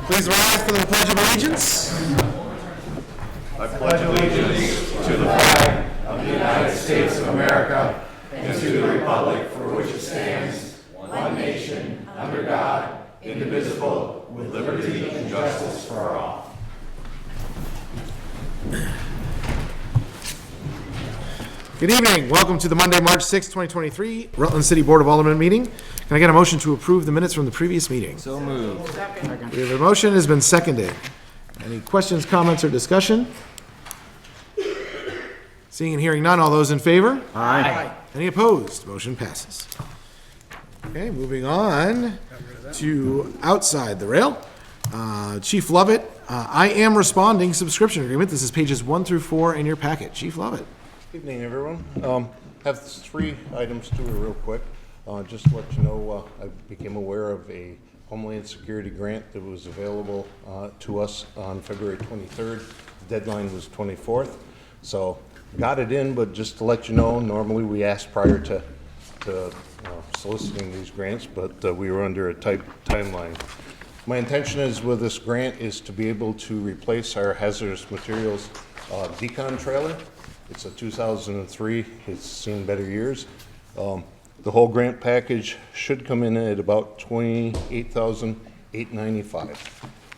Please rise for the Pledge of Allegiance. I pledge allegiance to the flag of the United States of America and to the republic for which it stands, one nation, under God, indivisible, with liberty and justice for all. Good evening. Welcome to the Monday, March 6, 2023 Rutland City Board of Aldermen meeting. Can I get a motion to approve the minutes from the previous meeting? So moved. We have a motion has been seconded. Any questions, comments, or discussion? Seeing and hearing none, all those in favor? Aye. Any opposed? Motion passes. Okay, moving on to outside the rail. ChiefLovett, I Am Responding subscription agreement. This is pages 1 through 4 in your packet. ChiefLovett. Evening, everyone. Have 3 items to it real quick. Just to let you know, I became aware of a Homeland Security grant that was available to us on February 23rd. The deadline was 24th. So got it in, but just to let you know, normally we ask prior to soliciting these grants, but we were under a tight timeline. My intention is with this grant is to be able to replace our hazardous materials decon trailer. It's a 2003. It's seen better years. The whole grant package should come in at about $28,895.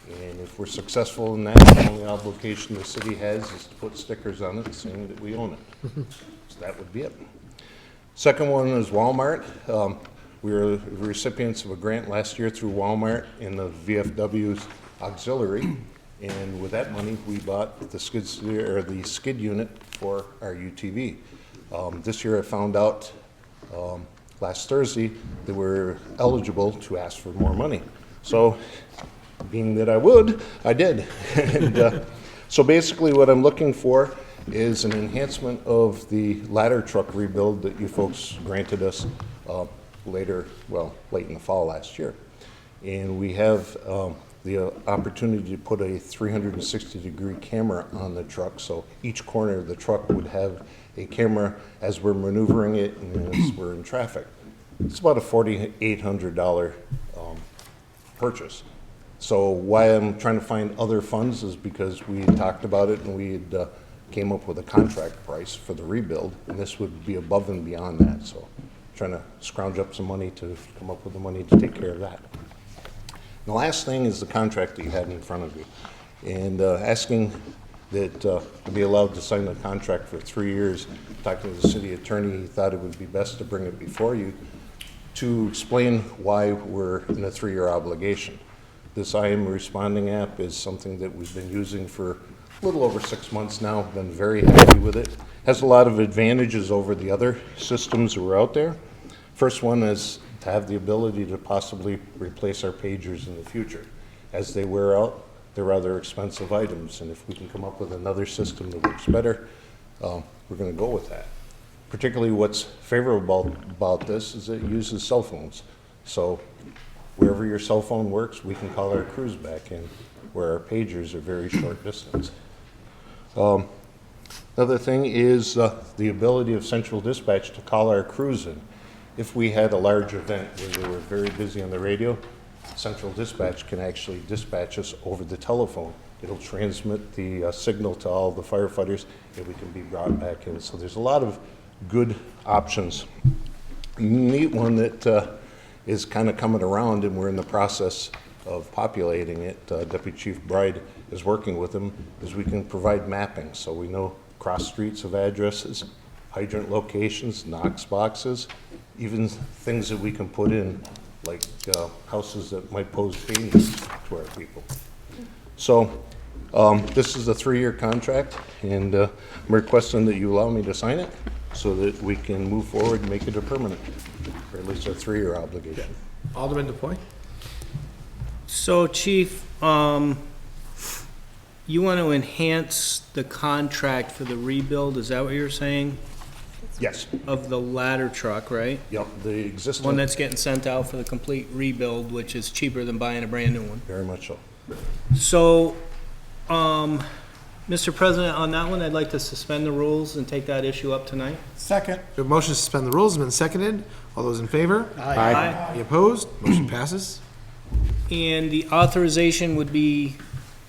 And if we're successful in that, the only obligation the city has is to put stickers on it saying that we own it. So that would be it. Second one is Walmart. We were recipients of a grant last year through Walmart in the VFW's auxiliary. And with that money, we bought the skid unit for our UTV. This year I found out last Thursday that we're eligible to ask for more money. So being that I did. And, so basically what I'm looking for is an enhancement of the ladder truck rebuild that you folks granted us late in the fall last year. And we have the opportunity to put a 360-degree camera on the truck, so each corner of the truck would have a camera as we're maneuvering it and as we're in traffic. It's about a $4,800 purchase. So why I'm trying to find other funds is because we had talked about it and we had came up with a contract price for the rebuild, and this would be above and beyond that. So trying to scrounge up some money to come up with the money to take care of that. The last thing is the contract that you have in front of you, and asking that to be allowed to sign the contract for 3 years. Talking to the city attorney, he thought it would be best to bring it before you to explain why we're in a 3-year obligation. This IamResponding app is something that we've been using for a little over 6 months now. Been very happy with it. Has a lot of advantages over the other systems that were out there. First one is to have the ability to possibly replace our pagers in the future. As they wear out, they're rather expensive items, and if we can come up with another system that works better, we're going to go with that. Particularly what's favorable about this is it uses cell phones. So wherever your cell phone works, we can call our crews back in, where our pagers are very short distance. Another thing is the ability of Central Dispatch to call our crews in. If we had a large event where they were very busy on the radio, Central Dispatch can actually dispatch us over the telephone. It'll transmit the signal to all the firefighters, and we can be brought back in. So there's a lot of good options. Neat one that is kind of coming around, and we're in the process of populating it. Deputy Chief Bride is working with them, is we can provide mapping. So we know cross streets of addresses, hydrant locations, Knox boxes, even things that we can put in, like houses that might pose danger to our people. So this is a 3-year contract, and I'm requesting that you allow me to sign it so that we can move forward and make it a permanent, or at least a 3-year obligation. Alderman DePoy. So, Chief, you want to enhance the contract for the rebuild, is that what you're saying? Yes. Of the ladder truck, right? Yep, the existing. One that's getting sent out for the complete rebuild, which is cheaper than buying a brand new one. Very much so. So, Mr. President, on that one, I'd like to suspend the rules and take that issue up tonight. Second. The motion to suspend the rules has been seconded. All those in favor? Aye. Any opposed? Motion passes. And the authorization would be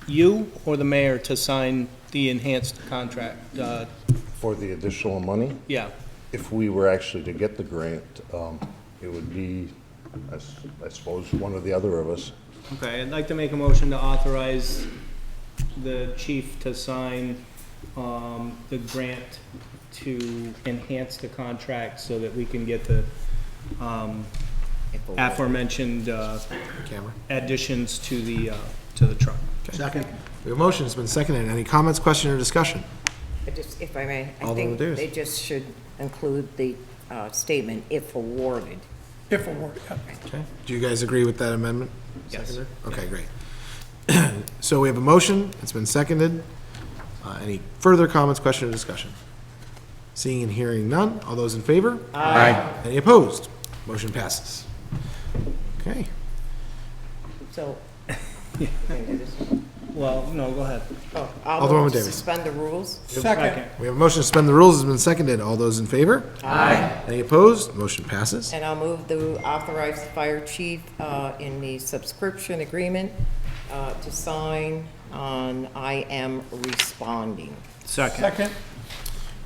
you or the mayor to sign the enhanced contract? For the additional money, Yeah, if we were actually to get the grant, it would be, I suppose, one or the other of us. okay, I'd like to make a motion to authorize the chief to sign the grant to enhance the contract so that we can get the aforementioned Camera. additions to the truck. Second. We have a motion, it's been seconded. Any comments, question, or discussion? If I may, I Alderman think Davis. they just should include the statement, if awarded. If awarded, yeah. Okay. Do you guys agree with that amendment? Yes. Seconded? Okay, great. So we have a motion, it's been seconded. Any further comments, question, or discussion? Seeing and hearing none, all those in favor? Aye. Any opposed? Motion passes. Okay. So, Well, no, go ahead. I'll Alderwoman move to Davis. suspend the rules. Second. We have a motion to suspend the rules, has been seconded. All those in favor? Aye. Any opposed? Motion passes. And I'll move to authorize the fire chief in the subscription agreement to sign on I am responding. Second. Second.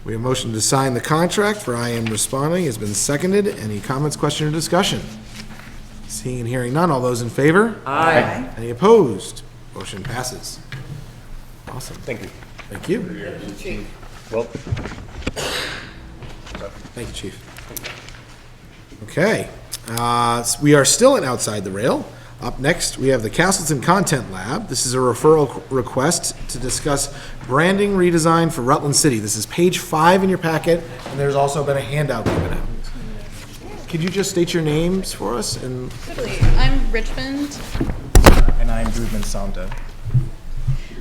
We have a motion to sign the contract for I Am Responding has been seconded. Any comments, question, or discussion? Seeing and hearing none, all those in favor? Aye. Any opposed? Motion passes. Awesome. Thank you. Thank you. Well, Thank you, Chief. Okay, so we are still in Outside the Rail. Up next, we have the Castleton Content Lab. This is a referral request to discuss branding redesign for Rutland City. This is page 5 in your packet, and there's also been a handout given out. Could you just state your names for us? And Totally. I'm Richmond, And I'm Ruben Samda.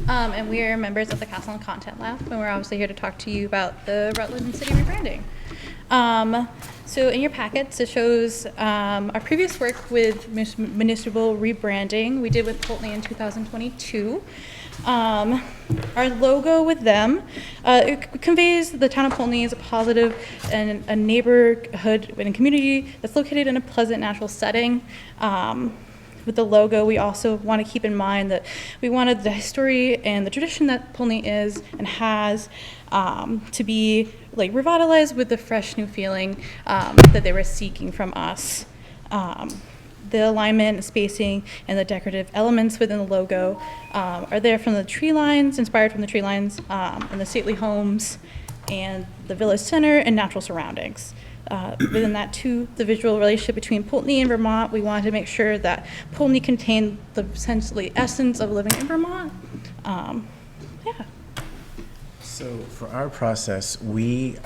and we are members of the CastletonContent Lab, and we're obviously here to talk to you about the Rutland City rebranding. So in your packets, it shows our previous work with municipal rebranding we did with Pulteney in 2022. Our logo with them, it conveys the town of Pulteney as a positive and a neighborhood and a community that's located in a pleasant natural setting. With the logo, we also want to keep in mind that we wanted the history and the tradition that Pulteney is and has to be like revitalized with the fresh new feeling that they were seeking from us. The alignment, spacing, and the decorative elements within the logo are there from the tree lines, inspired from the tree lines and the stately homes and the village center and natural surroundings. Within that too, the visual relationship between Pulteney and Vermont, we wanted to make sure that Pulteney contained the essentially essence of living in Vermont. Yeah. So for our process, we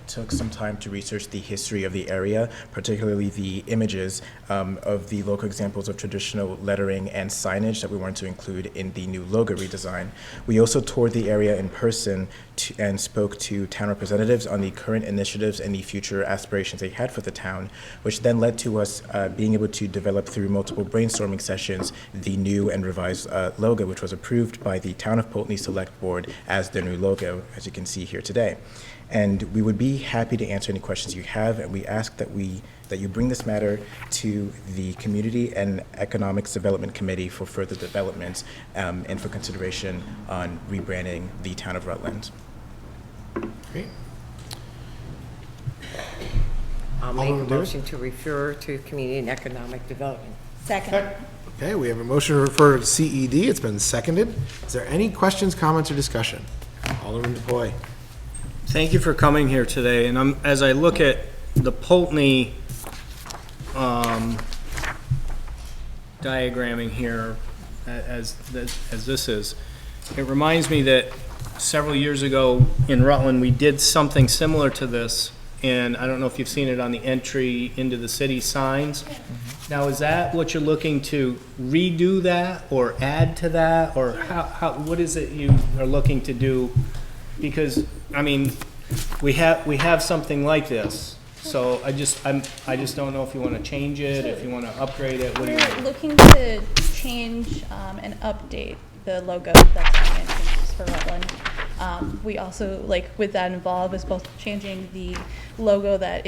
took some time to research the history of the area, particularly the images of the local examples of traditional lettering and signage that we wanted to include in the new logo redesign. We also toured the area in person and spoke to town representatives on the current initiatives and the future aspirations they had for the town, which then led to us being able to develop through multiple brainstorming sessions the new and revised logo, which was approved by the Town of Pulteney Select Board as their new logo, as you can see here today. And we would be happy to answer any questions you have, and we ask that you bring this matter to the Community and Economics Development Committee for further developments and for consideration on rebranding the town of Rutland. great. I'll make a Alderman Davis? motion to refer to Community and Economic Development. Second. Okay, we have a motion to refer to CED. It's been seconded. Is there any questions, comments, or discussion? Alderman DePoy. Thank you for coming here today, and as I look at the Pulteney diagramming here, as this is, it reminds me that several years ago in Rutland, we did something similar to this, and I don't know if you've seen it on the entry into the city signs. Now, is that what you're looking to redo that, or add to that, or what is it you are looking to do? Because, I mean, we have something like this, so I just don't know if you want to change it, if you want to upgrade it. What do you? We're looking to change and update the logo that's on the entrances for Rutland. We also, like, with that involved is both changing the logo that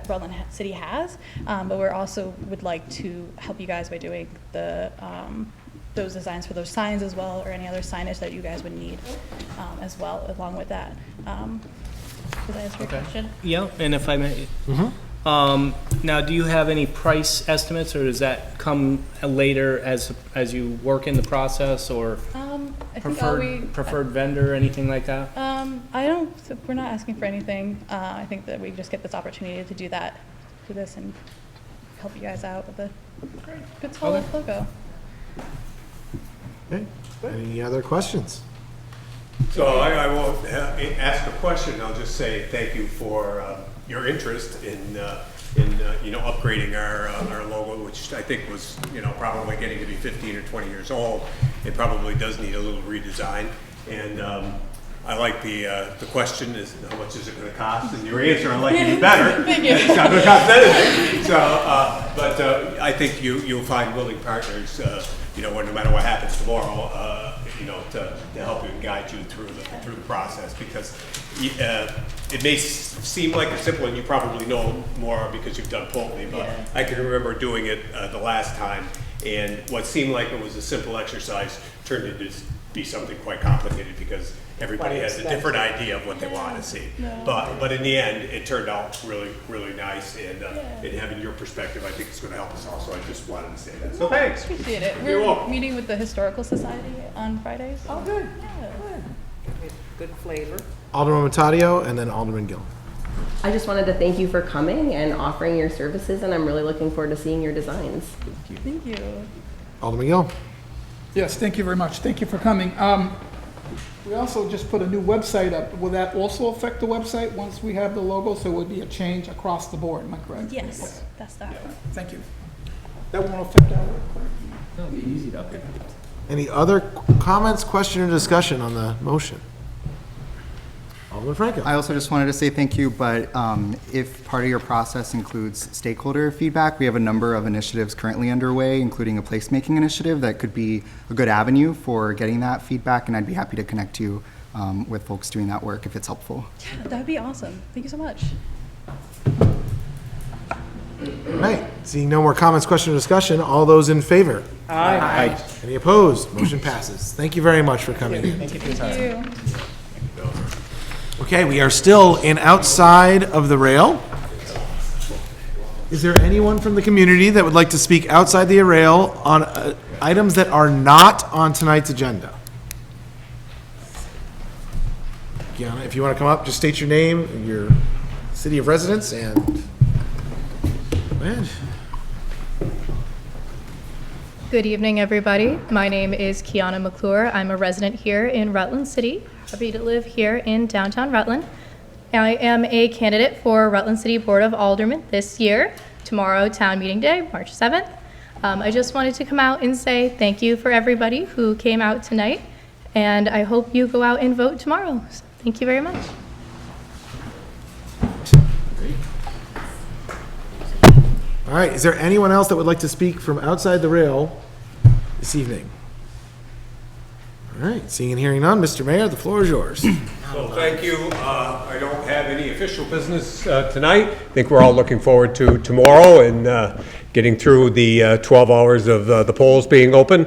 Rutland City has, but we're also would like to help you guys by doing the those designs for those signs as well, or any other signage that you guys would need as well, along with that. Does that answer your question? Yeah, and if I may, now, do you have any price estimates, or does that come later as you work in the process, or I think preferred vendor, anything like that? we're not asking for anything. I think that we just get this opportunity to do this and help you guys out with a good solid logo. Okay, any other questions? So I won't ask a question. I'll just say thank you for your interest in upgrading our logo, which I think was probably getting to be 15 or 20 years old. It probably does need a little redesign. And I like the question is how much is it going to cost, and your answer I like even better. Thank you. It's not going to cost anything. So, but I think you'll find willing partners. No matter what happens tomorrow, to help you and guide you through the process, because it may seem like it's simple, and you probably know more because you've done Pulteney, but yeah. I can remember doing it the last time, and what seemed like it was a simple exercise turned into be something quite complicated because everybody has a different idea of what they want to see. No. But in the end, it turned out really, really nice, and having your perspective, I think it's going to help us all. So I just wanted to say that. So thanks. Appreciate it. You're welcome. We're meeting with the Historical Society on Fridays. Oh, good. Yeah. Good flavor. Alderman Matadio and then Alderman Gill. I just wanted to thank you for coming and offering your services, and I'm really looking forward to seeing your designs. Thank you. Alderman Gill. Yes, thank you very much. Thank you for coming. We also just put a new website up. Will that also affect the website once we have the logo? So it would be a change across the board, am I correct? Yes, that's that. Thank you. That won't affect our work. That'll be easy to update. Any other comments, question, or discussion on the motion? Alderman Franco. I also just wanted to say thank you, but if part of your process includes stakeholder feedback, we have a number of initiatives currently underway, including a placemaking initiative that could be a good avenue for getting that feedback, and I'd be happy to connect you with folks doing that work if it's helpful. Yeah, that'd be awesome. Thank you so much. All right, seeing no more comments, question, or discussion, all those in favor? Aye. Any opposed? Motion passes. Thank you very much for coming in. Thank you for your time. Thank you. Okay, we are still in outside of the rail. Is there anyone from the community that would like to speak outside the rail on items that are not on tonight's agenda? Gianna, if you want to come up, just state your name and your city of residence and go ahead. Good evening, everybody. My name is Kiana McClure. I'm a resident here in Rutland City. Happy to live here in downtown Rutland. I am a candidate for Rutland City Board of Aldermen this year. Tomorrow, town meeting day, March 7th. I just wanted to come out and say thank you for everybody who came out tonight, and I hope you go out and vote tomorrow. So thank you very much. All right, is there anyone else that would like to speak from outside the rail this evening? All right, seeing and hearing none, Mr. Mayor, the floor is yours. So thank you. I don't have any official business tonight. I think we're all looking forward to tomorrow and getting through the 12 hours of the polls being open.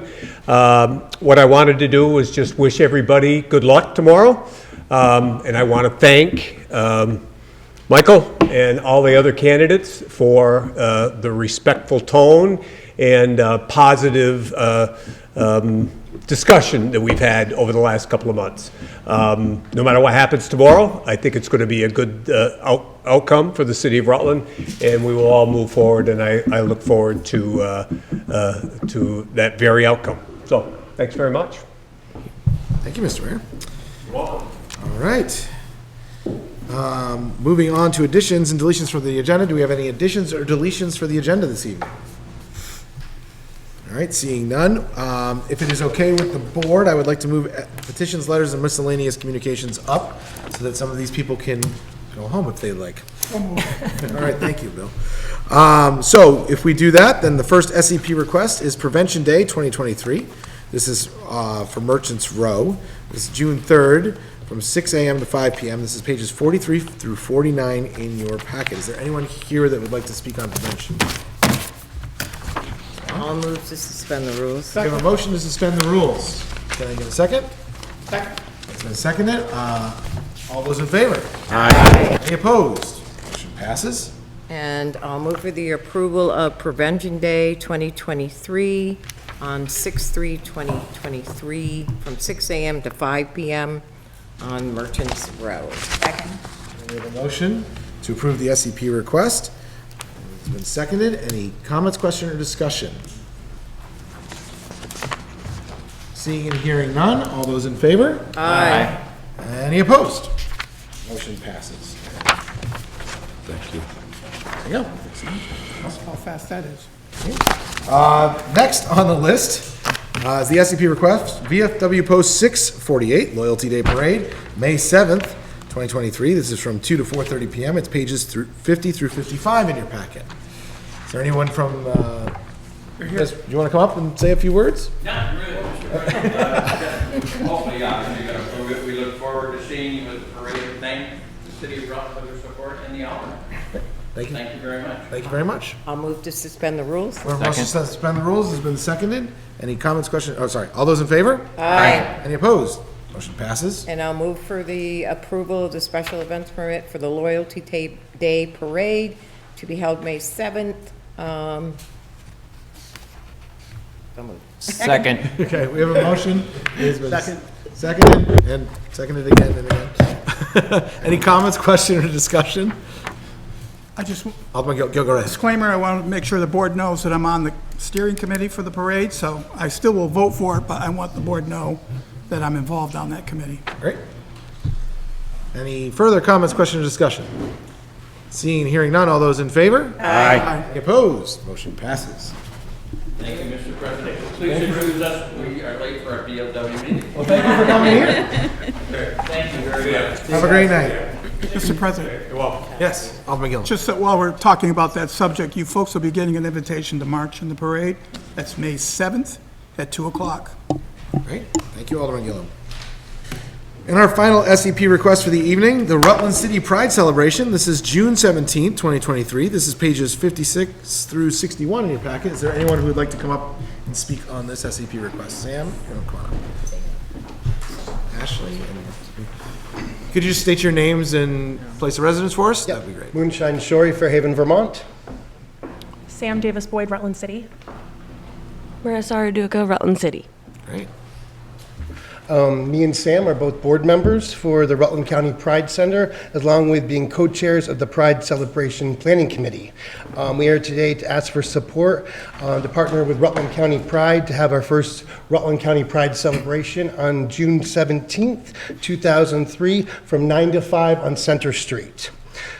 What I wanted to do was just wish everybody good luck tomorrow. And I want to thank Michael and all the other candidates for the respectful tone and positive discussion that we've had over the last couple of months. No matter what happens tomorrow, I think it's going to be a good outcome for the city of Rutland, and we will all move forward, and I look forward to that very outcome. So, thanks very much. Thank you, Mr. Mayor. You're welcome. All right. Moving on to additions and deletions for the agenda. Do we have any additions or deletions for the agenda this evening? All right, seeing none. If it is okay with the board, I would like to move petitions, letters, and miscellaneous communications up so that some of these people can go home if they like. All right, thank you, Bill. So if we do that, then the first SEP request is Prevention Day 2023. This is for Merchants Row. This is June 3rd from 6 a.m. to 5 p.m. This is pages 43 through 49 in your packet. Is there anyone here that would like to speak on prevention? I'll move to suspend the rules. We have a motion to suspend the rules. Can I get a second? Second. It's been seconded. All those in favor? Aye. Any opposed? Motion passes. And I'll move for the approval of Prevention Day 2023 on 6/3/2023 from 6 a.m. to 5 p.m. on Merchants Road. Second. We have a motion to approve the SCP request. It's been seconded. Any comments, question, or discussion? Seeing and hearing none, all those in favor? Aye. Any opposed? Motion passes. Thank you. There you go. That's how fast that is. Next on the list is the SCP request, VFW Post 648, Loyalty Day Parade, May 7th, 2023. This is from 2 to 4:30 p.m. It's pages 50 through 55 in your packet. Is there anyone from, do you want to come up and say a few words? Not really. Hopefully, we look forward to seeing you at the parade. Thank the city of Rutland for their support and the Aldermen. Thank you. Thank you very much. Thank you very much. I'll move to suspend the rules. Motion to suspend the rules has been seconded. Any comments, questions? Oh, sorry. All those in favor? Aye. Any opposed? Motion passes. And I'll move for the approval of the special events permit for the Loyalty Day Parade to be held May 7th. So moved. Second. Okay, we have a motion. It has been seconded and seconded again and again. Any comments, question, or discussion? I just, Alderman, go right ahead. disclaimer, I want to make sure the board knows that I'm on the steering committee for the parade, so I still will vote for it, but I want the board to know that I'm involved on that committee. Great. Any further comments, questions, or discussion? Seeing and hearing none, all those in favor? Aye. Any opposed? Motion passes. Thank you, Mr. President. Please excuse us. We are late for our BLW meeting. Well, thank you for coming here. Thank you very much. Have a great night. Mr. President, Yes, Alderman Gillum. just that while we're talking about that subject, you folks will be getting an invitation to march in the parade. That's May 7th at 2 o'clock. Great. Thank you, Alderman Gillum. And our final SCP request for the evening, the Rutland City Pride Celebration. This is June 17th, 2023. This is pages 56 through 61 in your packet. Is there anyone who would like to come up and speak on this SCP request? Sam, come on up. Ashley, could you just state your names and place of residence for us? That'd be great. Moonshine Shorey, Fairhaven, Vermont. Sam Davis Boyd, Rutland City. Marissa Arduca, Rutland City. Great. Me and Sam are both board members for the Rutland County Pride Center, along with being co-chairs of the Pride Celebration Planning Committee. We are today to ask for support to partner with Rutland County Pride to have our first Rutland County Pride celebration on June 17th, 2003, from 9 to 5 on Center Street.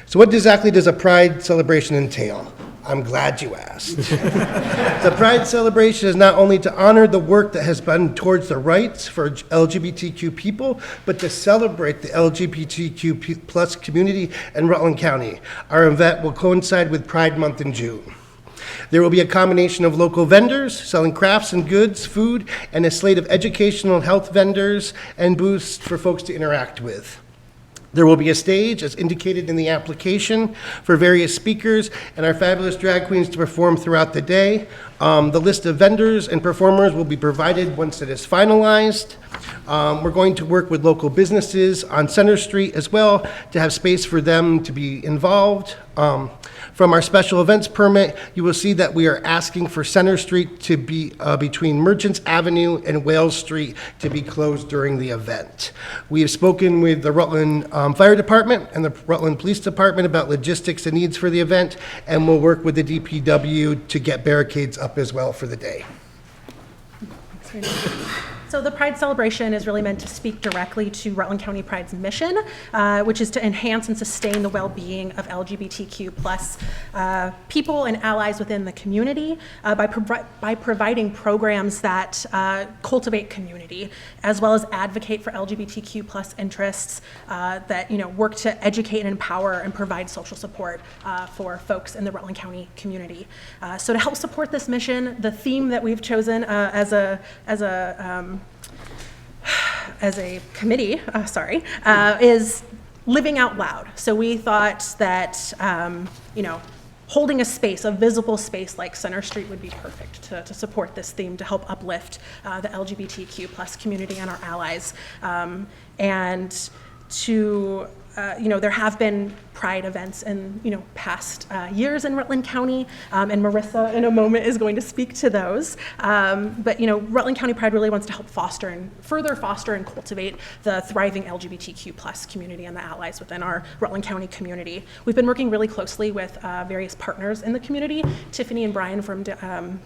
So what exactly does a Pride celebration entail? I'm glad you asked. The Pride celebration is not only to honor the work that has been towards the rights for LGBTQ people, but to celebrate the LGBTQ plus community in Rutland County. Our event will coincide with Pride Month in June. There will be a combination of local vendors selling crafts and goods, food, and a slate of educational health vendors and booths for folks to interact with. There will be a stage, as indicated in the application, for various speakers and our fabulous drag queens to perform throughout the day. The list of vendors and performers will be provided once it is finalized. We're going to work with local businesses on Center Street as well to have space for them to be involved. From our special events permit, you will see that we are asking for Center Street to be between Merchants Avenue and Wales Street to be closed during the event. We have spoken with the Rutland Fire Department and the Rutland Police Department about logistics and needs for the event, and we'll work with the DPW to get barricades up as well for the day. So the Pride celebration is really meant to speak directly to Rutland County Pride's mission, which is to enhance and sustain the well-being of LGBTQ plus people and allies within the community by providing programs that cultivate community, as well as advocate for LGBTQ plus interests that work to educate and empower and provide social support for folks in the Rutland County community. So to help support this mission, the theme that we've chosen as a committee, is living out loud. So we thought that, holding a space, a visible space like Center Street would be perfect to support this theme, to help uplift the LGBTQ plus community and our allies. And to, there have been Pride events in, past years in Rutland County, and Marissa in a moment is going to speak to those. But, Rutland County Pride really wants to help further foster and cultivate the thriving LGBTQ plus community and the allies within our Rutland County community. We've been working really closely with various partners in the community. Tiffany and Brian from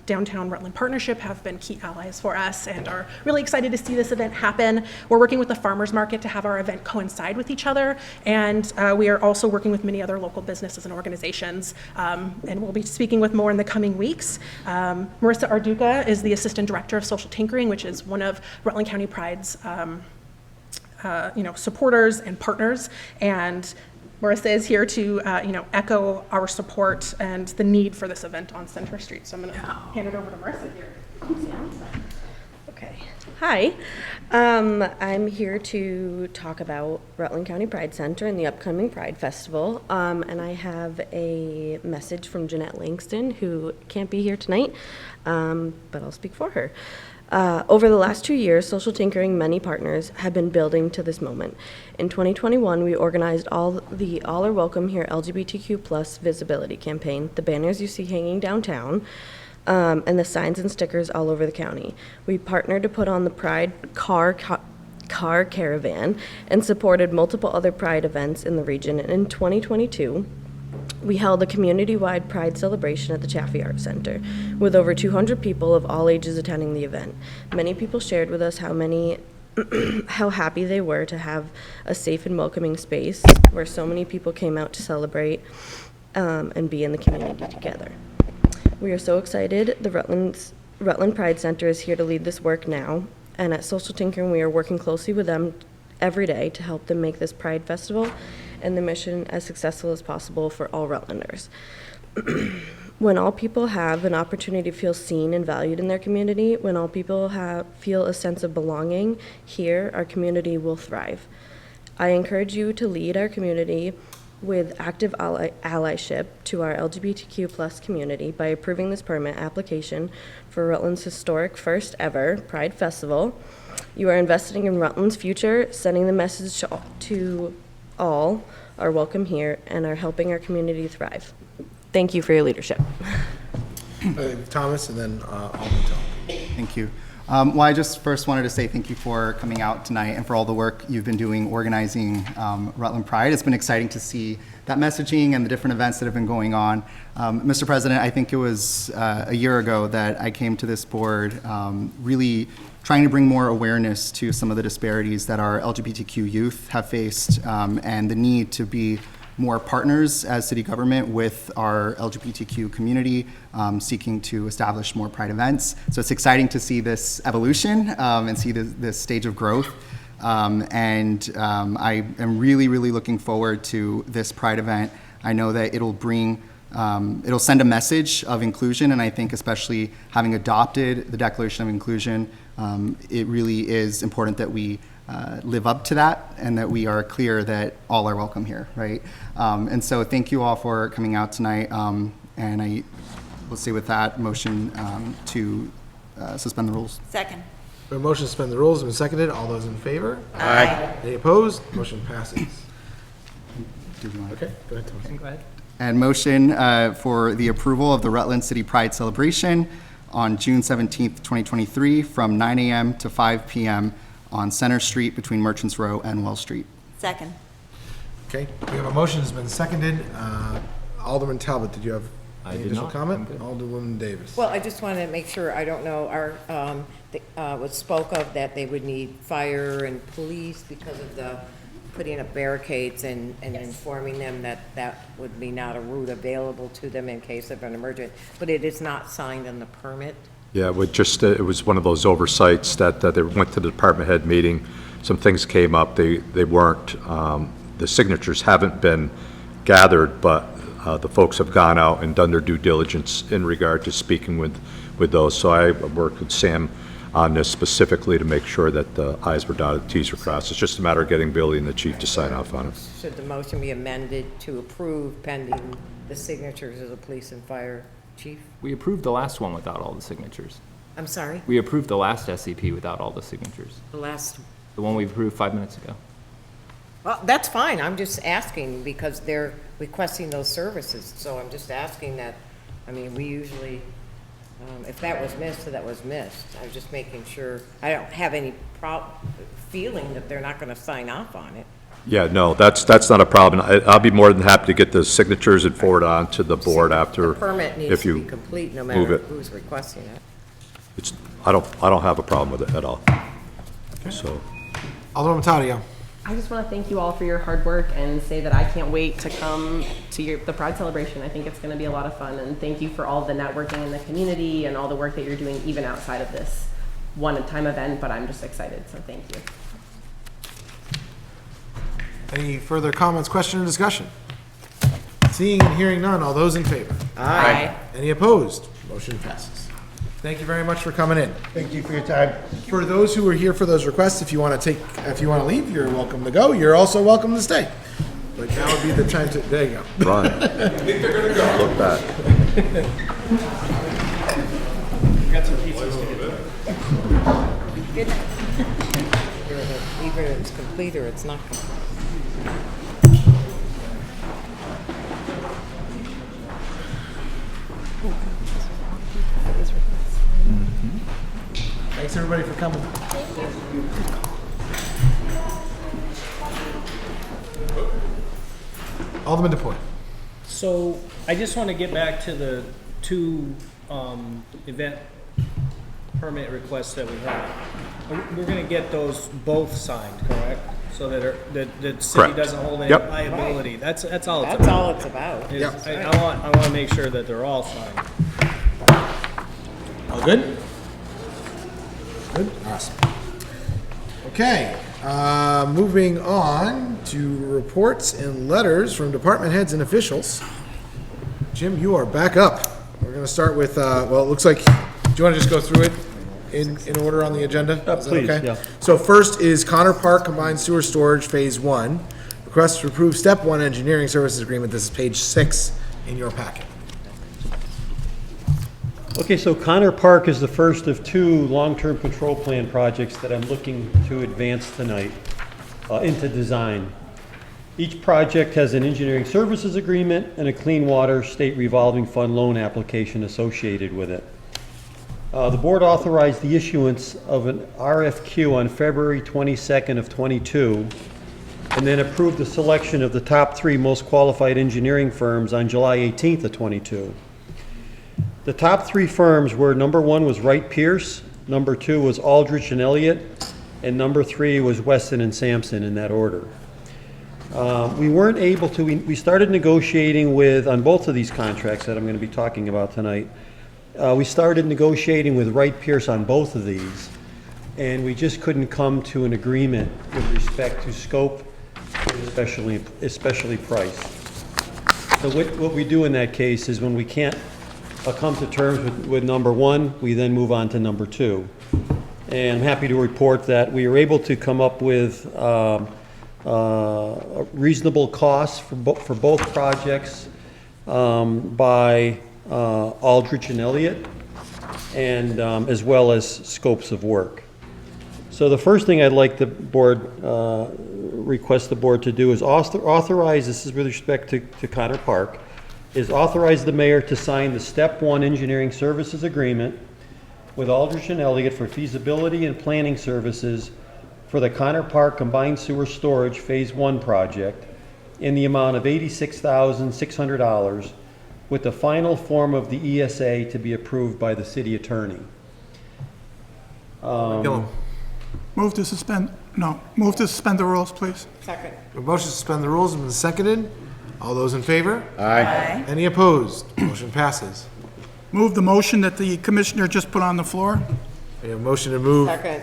Downtown Rutland Partnership have been key allies for us and are really excited to see this event happen. We're working with the farmers market to have our event coincide with each other, and we are also working with many other local businesses and organizations, and we'll be speaking with more in the coming weeks. Marissa Arduca is the Assistant Director of Social Tinkering, which is one of Rutland County Pride's supporters and partners, and Marissa is here to echo our support and the need for this event on Center Street. So I'm going to hand it over to Marissa here. Okay. Hi. I'm here to talk about Rutland County Pride Center and the upcoming Pride Festival. And I have a message from Jeanette Langston, who can't be here tonight, but I'll speak for her. Over the last 2 years, Social Tinkering many partners have been building to this moment. In 2021, we organized All Are Welcome Here LGBTQ plus visibility campaign, the banners you see hanging downtown, and the signs and stickers all over the county. We partnered to put on the Pride car caravan and supported multiple other Pride events in the region. And in 2022, we held a community-wide Pride celebration at the Chaffee Art Center, with over 200 people of all ages attending the event. Many people shared with us how happy they were to have a safe and welcoming space where so many people came out to celebrate and be in the community together. We are so excited. The Rutland Pride Center is here to lead this work now, and at Social Tinkering we are working closely with them every day to help them make this Pride Festival and the mission as successful as possible for all Rutlanders. When all people have an opportunity to feel seen and valued in their community, when all people feel a sense of belonging, here our community will thrive. I encourage you to lead our community with active allyship to our LGBTQ plus community by approving this permit application for Rutland's historic first ever Pride Festival. You are investing in Rutland's future, sending the message to all are welcome here, and are helping our community thrive. Thank you for your leadership. Thomas, and then Alderman Tell. Thank you. Well, I just first wanted to say thank you for coming out tonight and for all the work you've been doing organizing Rutland Pride. It's been exciting to see that messaging and the different events that have been going on. Mr. President, I think it was a year ago that I came to this board really trying to bring more awareness to some of the disparities that our LGBTQ youth have faced and the need to be more partners as city government with our LGBTQ community, seeking to establish more Pride events. So it's exciting to see this evolution and see this stage of growth. I am really, really looking forward to this Pride event. I know that it'll send a message of inclusion, and I think especially having adopted the Declaration of Inclusion, it really is important that we live up to that and that we are clear that all are welcome here, right? And so thank you all for coming out tonight. And I will say with that motion to suspend the rules. Second. A motion to suspend the rules has been seconded. All those in favor? Aye. Any opposed? Motion passes. Okay, go ahead, Thomas. Go ahead. And motion for the approval of the Rutland City Pride Celebration on June 17th, 2023 from 9 a.m. to 5 p.m. on Center Street between Merchants Row and Wells Street. Second. Okay, we have a motion that's been seconded. Alderman Talbot, did you have any additional comment? Alderwoman Davis. Well, I just wanted to make sure, I don't know, was spoke of that they would need fire and police because of the putting up barricades and informing them that would be not a route available to them in case of an emergency, but it is not signed on the permit. Yeah, it was one of those oversights that they went to the department head meeting. Some things came up. They weren't, the signatures haven't been gathered, but the folks have gone out and done their due diligence in regard to speaking with those. So I worked with Sam on this specifically to make sure that the i's were dotted, t's were crossed. It's just a matter of getting Billy and the chief to sign off on it. Should the motion be amended to approve pending the signatures of the police and fire chief? We approved the last one without all the signatures. I'm sorry, We approved the last SCP without all the signatures. the last, The one we approved 5 minutes ago. well, that's fine, I'm just asking because they're requesting those services, so I'm just asking that, I mean, we usually, if that was missed, that was missed. I was just making sure, I don't have any feeling that they're not gonna sign off on it. Yeah, no, that's not a problem. I'll be more than happy to get the signatures and forward on to the board after. The permit needs if to you be complete no move matter it. who's requesting it. I don't have a problem with it at all. So, Alderman Taddeo. I just want to thank you all for your hard work and say that I can't wait to come to the Pride celebration. I think it's going to be a lot of fun, and thank you for all the networking in the community and all the work that you're doing even outside of this one-time event, but I'm just excited, so thank you. Any further comments, question, or discussion? Seeing and hearing none, all those in favor? Aye. Any opposed? Motion passes. Thank you very much for coming in. Thank you for your time. For those who are here for those requests, if you want to leave, you're welcome to go. You're also welcome to stay. But now would be the time to, there you go. Ryan. I think they're gonna go. Look back. Got some pizzas to get. Either it's complete or it's not complete. Thanks, everybody, for coming. Alderman DePoy. So I just want to get back to the two event permit requests that we have. We're going to get those both signed, correct? So that the city Correct. doesn't hold any Yep. liability. That's all it's That's about. all it's about. Is- I want to make sure that they're all signed. All good? Good? Awesome. Okay, moving on to reports and letters from department heads and officials. Jim, you are back up. We're gonna start with, well, it looks like, do you wanna just go through it in order on the agenda? Is that please, okay? yeah. So first is Connor Park Combined Sewer Storage Phase 1. Request to approve Step 1 Engineering Services Agreement. This is page 6 in your packet. Okay, so Connor Park is the first of two long-term control plan projects that I'm looking to advance tonight into design. Each project has an engineering services agreement and a clean water state revolving fund loan application associated with it. The board authorized the issuance of an RFQ on February 22nd of '22, and then approved the selection of the top three most qualified engineering firms on July 18th of '22. The top three firms were, number one was Wright Pierce, number two was Aldrich and Elliott, and number three was Weston and Sampson, in that order. We weren't able to, we started negotiating with, on both of these contracts that I'm going to be talking about tonight, we started negotiating with Wright Pierce on both of these, and we just couldn't come to an agreement with respect to scope, and especially price. So what we do in that case is when we can't come to terms with number one, we then move on to number two. And I'm happy to report that we were able to come up with reasonable costs for both projects by Aldrich and Elliott, and as well as scopes of work. So the first thing I'd like the board, request the board to do is authorize, this is with respect to Connor Park, is authorize the mayor to sign the Step 1 Engineering Services Agreement with Aldrich and Elliott for feasibility and planning services for the Connor Park Combined Sewer Storage Phase 1 project in the amount of $86,600, with the final form of the ESA to be approved by the city attorney. Gillum. Move to suspend the rules, please. Second. A motion to suspend the rules has been seconded. All those in favor? Aye. Any opposed? Motion passes. Move the motion that the commissioner just put on the floor. We have a motion to move. Second.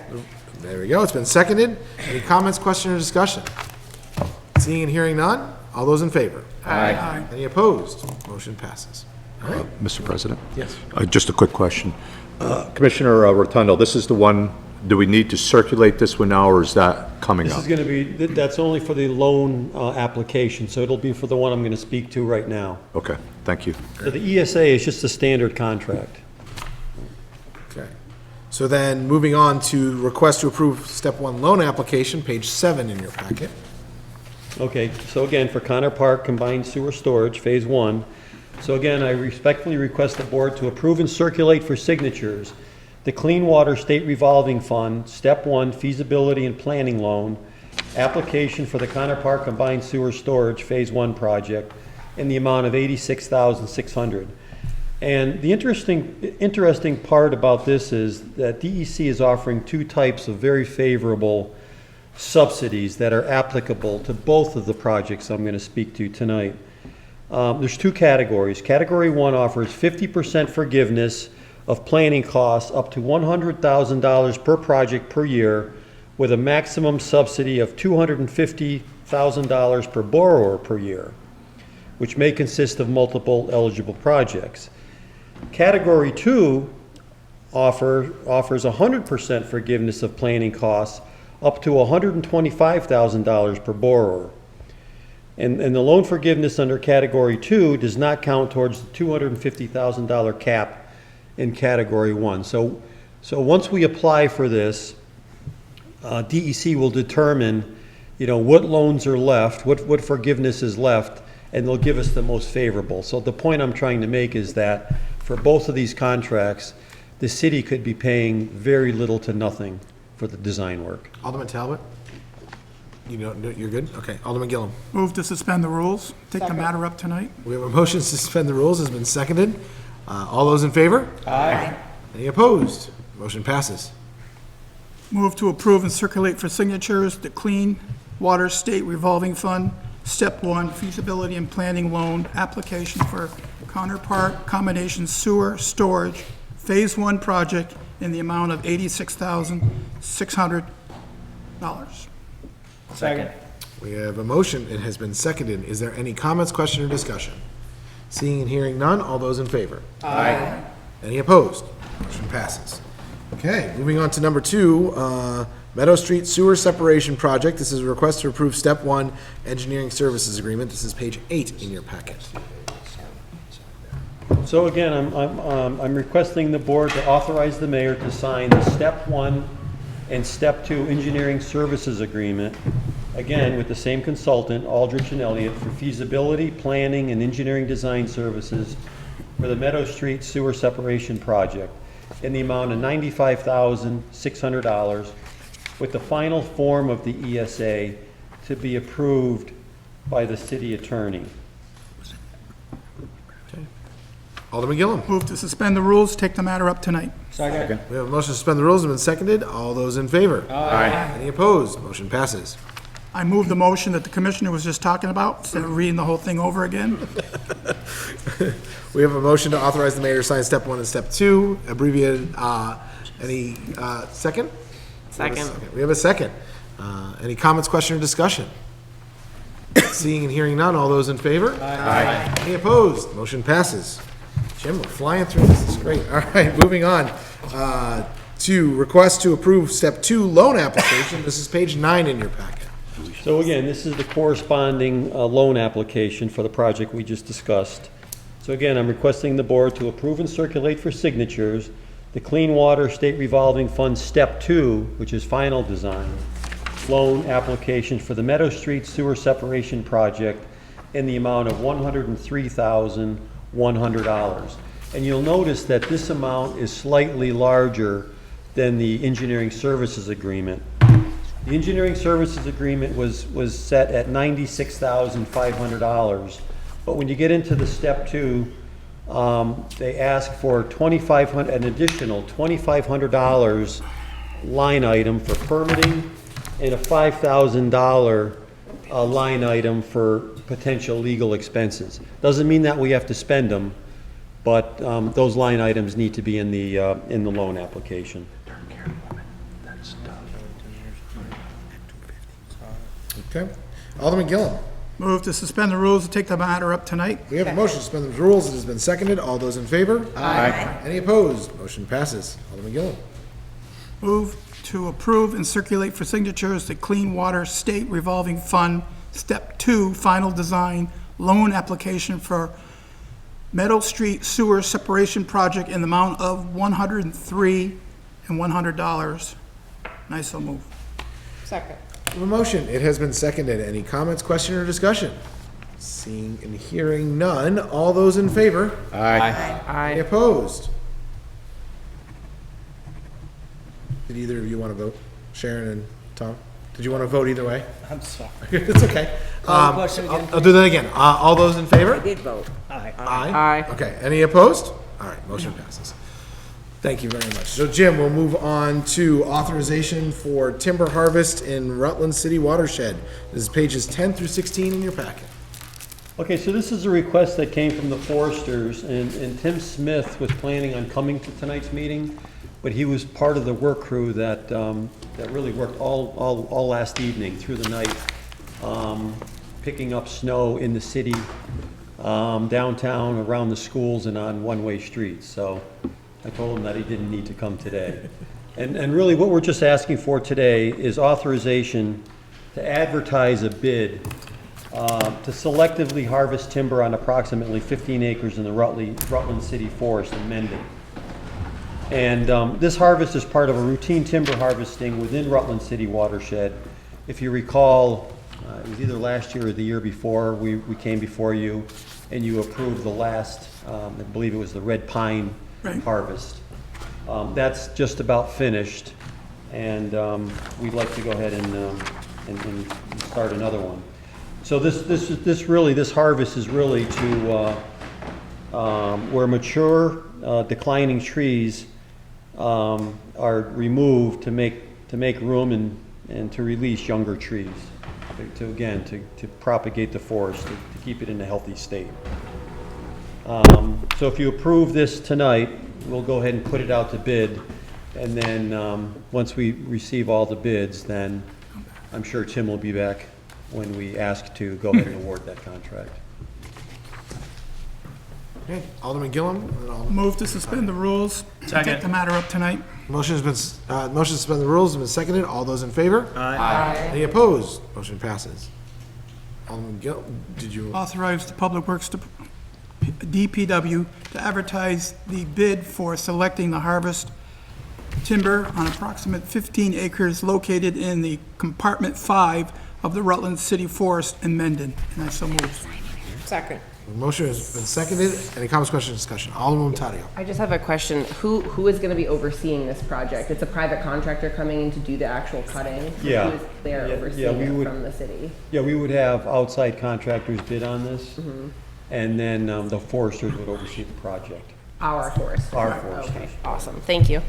There we go. It's been seconded. Any comments, question, or discussion? Seeing and hearing none. All those in favor? Aye. Any opposed? Motion passes. Mr. President? Yes. Just a quick question. Commissioner Rotondo, this is the one, do we need to circulate this one now, or is that coming This up? is going to be, that's only for the loan application, so it'll be for the one I'm going to speak to right now. Okay, thank you. So the ESA is just a standard contract. Okay. So then, moving on to request to approve step 1 loan application, page 7 in your packet. Okay, so again, for Connor Park Combined Sewer Storage, Phase 1. So again, I respectfully request the board to approve and circulate for signatures the Clean Water State Revolving Fund, Step 1 Feasibility and Planning Loan, application for the Connor Park Combined Sewer Storage Phase 1 project in the amount of $86,600. And the interesting part about this is that DEC is offering two types of very favorable subsidies that are applicable to both of the projects I'm going to speak to tonight. There's two categories. Category 1 offers 50% forgiveness of planning costs up to $100,000 per project per year, with a maximum subsidy of $250,000 per borrower per year, which may consist of multiple eligible projects. Category 2 offers 100% forgiveness of planning costs up to $125,000 per borrower. And the loan forgiveness under Category 2 does not count towards the $250,000 cap in Category 1. So once we apply for this, DEC will determine, what loans are left, what forgiveness is left, and they'll give us the most favorable. So the point I'm trying to make is that for both of these contracts, the city could be paying very little to nothing for the design work. Alderman Talbot? You're good? Okay. Alderman Gillum? Move to suspend the rules, take the matter up tonight. We have a motion to suspend the rules, has been seconded. All those in favor? Aye. Any opposed? Motion passes. Move to approve and circulate for signatures the Clean Water State Revolving Fund, Step 1 Feasibility and Planning Loan application for Connor Park Combination Sewer Storage Phase 1 project in the amount of $86,600. Second. We have a motion, it has been seconded. Is there any comments, question, or discussion? Seeing and hearing none, all those in favor? Aye. Any opposed? Motion passes. Okay, moving on to number 2, Meadow Street Sewer Separation Project. This is a request to approve Step 1 Engineering Services Agreement. This is page 8 in your packet. So again, I'm requesting the board to authorize the mayor to sign the Step 1 and Step 2 Engineering Services Agreement, again, with the same consultant, Aldrich and Elliott, for feasibility, planning, and engineering design services for the Meadow Street Sewer Separation Project in the amount of $95,600, with the final form of the ESA to be approved by the city attorney. Alderman Gillum? Move to suspend the rules, take the matter up tonight. Second. We have a motion to suspend the rules, has been seconded. All those in favor? Aye. Any opposed? Motion passes. I move the motion that the commissioner was just talking about, instead of reading the whole thing over again. We have a motion to authorize the mayor to sign Step 1 and Step 2, abbreviated, any, second? Second. We have a second. Any comments, question, or discussion? Seeing and hearing none, all those in favor? Aye. Any opposed? Motion passes. Jim, we're flying through this, this is great. All right, moving on, to request to approve Step 2 loan application. This is page 9 in your packet. So again, this is the corresponding loan application for the project we just discussed. So again, I'm requesting the board to approve and circulate for signatures the Clean Water State Revolving Fund Step 2, which is final design, loan application for the Meadow Street Sewer Separation Project in the amount of $103,100. And you'll notice that this amount is slightly larger than the engineering services agreement. The engineering services agreement was set at $96,500, but when you get into the Step 2, they ask for an additional $2,500 line item for permitting and a $5,000 line item for potential legal expenses. Doesn't mean that we have to spend them, but those line items need to be in the loan application. Okay. Alderman Gillum? Move to suspend the rules and take the matter up tonight. We have a motion to suspend the rules. It has been seconded. All those in favor? Aye. Any opposed? Motion passes. Alderman Gillum. Move to approve and circulate for signatures the Clean Water State Revolving Fund Step 2 Final Design Loan Application for Meadow Street Sewer Separation Project in the amount of $103,100. I so move. Second. We have a motion. It has been seconded. Any comments, question, or discussion? Seeing and hearing none. All those in favor? Any opposed? Did either of you want to vote? Sharon and Tom? Did you want to vote either way? I'm sorry. It's okay. Call the question again, I'll do that again. All those in favor? I did vote. Aye. Okay, any opposed? All right, motion passes. Thank you very much. So Jim, we'll move on to authorization for timber harvest in Rutland City Watershed. This is pages 10 through 16 in your packet. Okay, so this is a request that came from the foresters, and Tim Smith was planning on coming to tonight's meeting, but he was part of the work crew that that really worked all last evening through the night, picking up snow in the city, downtown, around the schools, and on one-way streets. So I told him that he didn't need to come today. And really what we're just asking for today is authorization to advertise a bid to selectively harvest timber on approximately 15 acres in the Rutland City Forest in Mendon. And this harvest is part of a routine timber harvesting within Rutland City Watershed. If you recall, it was either last year or the year before, we came before you and you approved the last, I believe it was the red pine harvest. That's just about finished, and we'd like to go ahead and start another one. So this harvest is really to where mature declining trees are removed to make room and to release younger trees, to propagate the forest, to keep it in a healthy state. So if you approve this tonight, we'll go ahead and put it out to bid, and then once we receive all the bids, then I'm sure Tim will be back when we ask to go ahead and award that contract. Okay, Alderman Gillum. And Alderman- Move to suspend the rules and take the matter up tonight. Motion has been, motion to suspend the rules has been seconded. All those in favor? Aye. Any opposed? Motion passes. Alderman Gillum, did you? Authorize the Public Works DPW to advertise the bid for selecting the harvest timber on approximate 15 acres located in the compartment 5 of the Rutland City Forest in Mendon. And I so move. Second. The motion has been seconded. Any comments, questions, discussion? Alderman Taddeo. I just have a question. Who is going to be overseeing this project? It's a private contractor coming in to do the actual cutting? So Yeah. Who is there overseeing it from the city? Yeah, we would have outside contractors bid on this, and then the foresters would oversee the project. Our foresters? Our foresters. Okay, awesome. Thank you.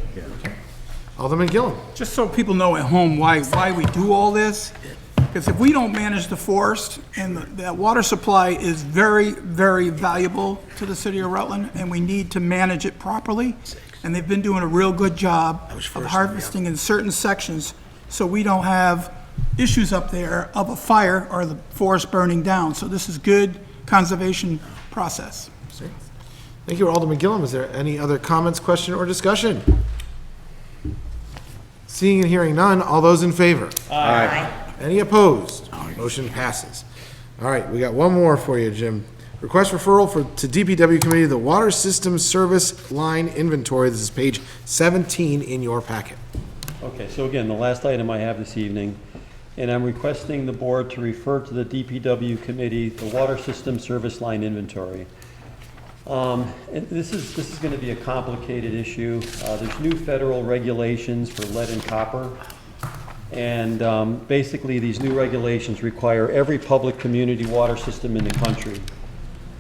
Alderman Gillum. Just so people know at home why we do all this, because if we don't manage the forest, and that water supply is very, very valuable to the city of Rutland, and we need to manage it properly, and they've been doing a real good job of harvesting in certain sections, so we don't have issues up there of a fire or the forest burning down. So this is good conservation process. Thank you, Alderman Gillum. Is there any other comments, question, or discussion? Seeing and hearing none, all those in favor? Aye. Any opposed? Motion passes. All right, we got one more for you, Jim. Request referral to DPW Committee, the Water System Service Line Inventory. This is page 17 in your packet. Okay, so again, the last item I have this evening, and I'm requesting the board to refer to the DPW Committee, the Water System Service Line Inventory. And this is going to be a complicated issue. There's new federal regulations for lead and copper. And basically, these new regulations require every public community water system in the country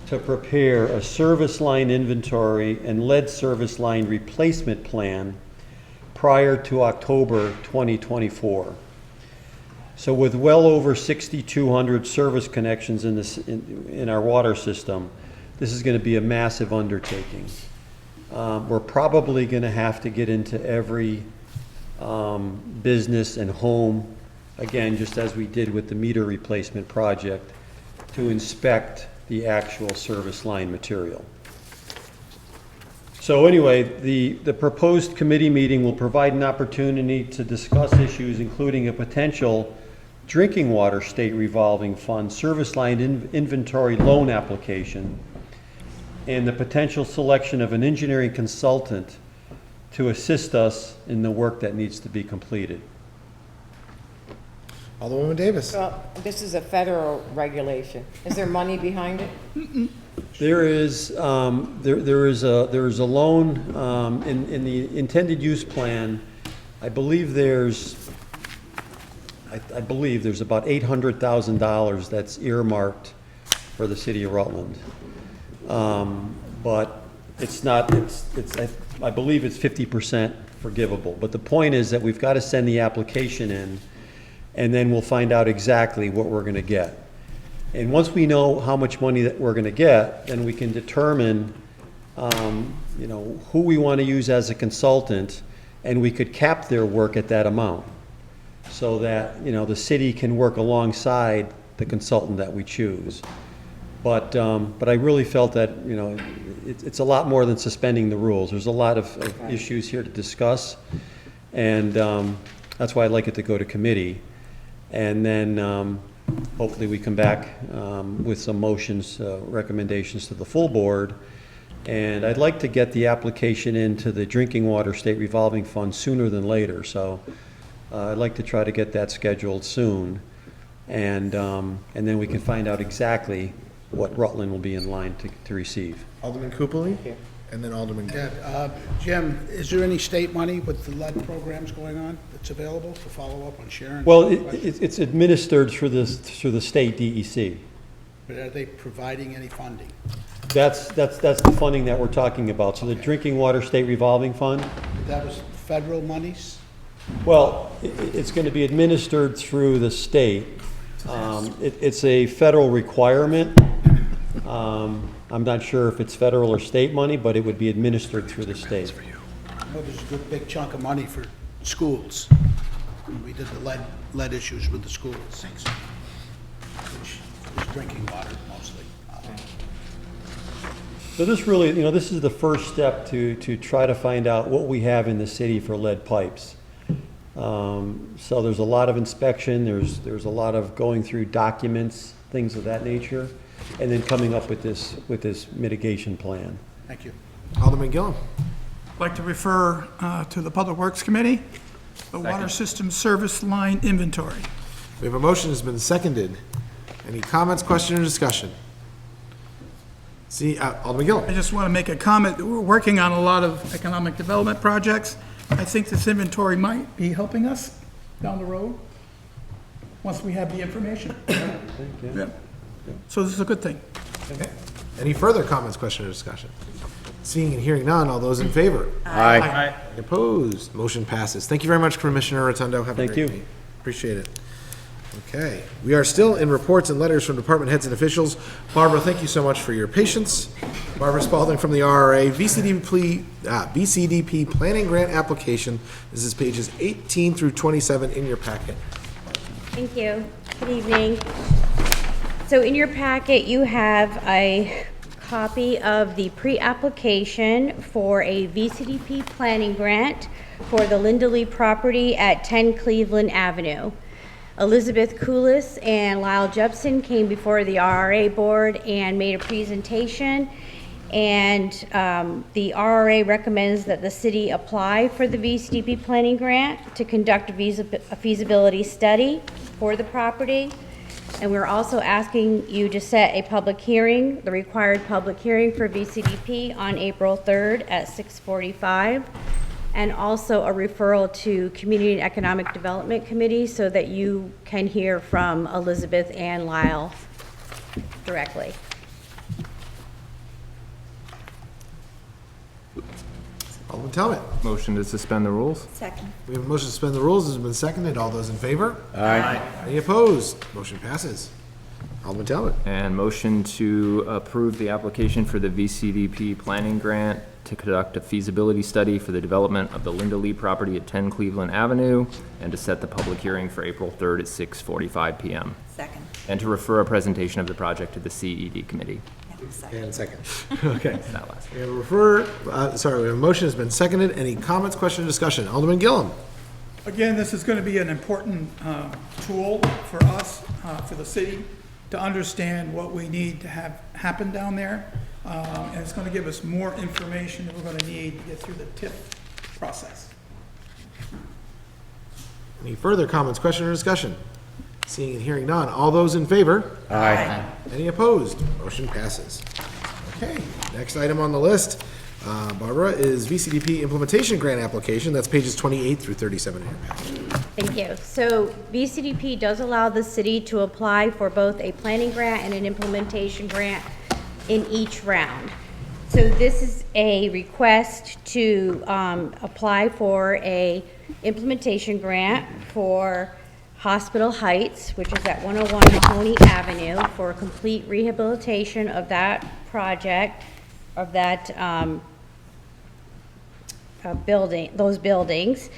to prepare a service line inventory and lead service line replacement plan prior to October 2024. So with well over 6,200 service connections in our water system, this is going to be a massive undertaking. We're probably going to have to get into every business and home, again, just as we did with the meter replacement project, to inspect the actual service line material. So anyway, the proposed committee meeting will provide an opportunity to discuss issues including a potential drinking water state revolving fund service line inventory loan application and the potential selection of an engineering consultant to assist us in the work that needs to be completed. Alderwoman Davis. Well, this is a federal regulation. Is there money behind it? There is, there is a loan in the intended use plan. I believe there's about $800,000 that's earmarked for the city of Rutland. But it's not, I believe it's 50% forgivable. But the point is that we've got to send the application in, and then we'll find out exactly what we're going to get. And once we know how much money that we're going to get, then we can determine, you know, who we want to use as a consultant, and we could cap their work at that amount, so that, you know, the city can work alongside the consultant that we choose. But I really felt that, you know, it's a lot more than suspending the rules. There's a lot of issues here to discuss, and that's why I'd like it to go to committee. And then hopefully we come back with some motions, recommendations to the full board. And I'd like to get the application into the Drinking Water State Revolving Fund sooner than later. So I'd like to try to get that scheduled soon. And then we can find out exactly what Rutland will be in line to receive. Alderman Coopoli, and then Alderman Gebb. Jim, is there any state money with the lead programs going on that's available to follow up on Sharon? Well, it's administered through the state DEC. But are they providing any funding? That's the funding that we're talking about. So the Drinking Water State Revolving Fund. That was federal monies? Well, it's going to be administered through the state. It's a federal requirement. I'm not sure if it's federal or state money, but it would be administered through the state. Well, there's a good big chunk of money for schools. We did the lead issues with the schools. Which is drinking water mostly. So this really, you know, this is the first step to try to find out what we have in the city for lead pipes. So there's a lot of inspection, there's a lot of going through documents, things of that nature, and then coming up with this mitigation plan. Thank you. Alderman Gillum. I'd like to refer to the Public Works Committee, the water system service line inventory. We have a motion that's been seconded. Any comments, questions, or discussion? See, Alderman I Gillum. just want to make a comment. We're working on a lot of economic development projects. I think this inventory might be helping us down the road once we have the information. Yeah. So this is a good thing. Okay. Any further comments, questions, or discussion? Seeing and hearing none, all those in favor? Aye. Any opposed? Motion passes. Thank you very much, Commissioner Rotondo. Have a Thank great you. night. Appreciate it. Okay, we are still in reports and letters from department heads and officials. Barbara, thank you so much for your patience. Barbara Spalding from the RRA, VCDP Planning Grant Application. This is pages 18 through 27 in your packet. Thank you. Good evening. So in your packet, you have a copy of the pre-application for a VCDP planning grant for the Linda Lee property at 10 Cleveland Avenue. Elizabeth Coulis and Lyle Jepson came before the RRA board and made a presentation, and the RRA recommends that the city apply for the VCDP planning grant to conduct a feasibility study for the property. And we're also asking you to set a public hearing, the required public hearing for VCDP on April 3rd at 6:45. And also a referral to Community and Economic Development Committee so that you can hear from Elizabeth and Lyle directly. Alderman Talbot. Motion to suspend the rules? Second. We have a motion to suspend the rules. It has been seconded. All those in favor? Aye. Any opposed? Motion passes. Alderman Talbot. And motion to approve the application for the VCDP planning grant to conduct a feasibility study for the development of the Linda Lee property at 10 Cleveland Avenue, and to set the public hearing for April 3rd at 6:45 p.m. Second. And to refer a presentation of the project to the CED committee. And second. Okay. That last. We have a we have a motion has been seconded. Any comments, question, or discussion? Alderman Gillum. Again, this is going to be an important tool for us, for the city, to understand what we need to have happen down there. And it's going to give us more information that we're going to need to get through the TIF process. Any further comments, question, or discussion? Seeing and hearing none. All those in favor? Aye. Any opposed? Motion passes. Okay, next item on the list, Barbara, is VCDP implementation grant application. That's pages 28 through 37 in your package. Thank you. So VCDP does allow the city to apply for both a planning grant and an implementation grant in each round. So this is a request to apply for a implementation grant for Hospital Heights, which is at 101 Mahoney Avenue, for complete rehabilitation of that project, of that building, those buildings,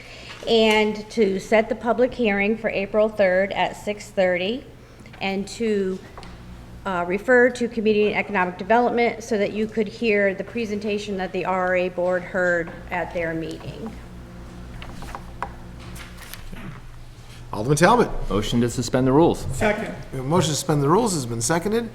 and to set the public hearing for April 3rd at 6:30, and to refer to Community and Economic Development so that you could hear the presentation that the RRA board heard at their meeting. Alderman Talbot. Motion to suspend the rules. Second. We have a motion to suspend the rules has been seconded.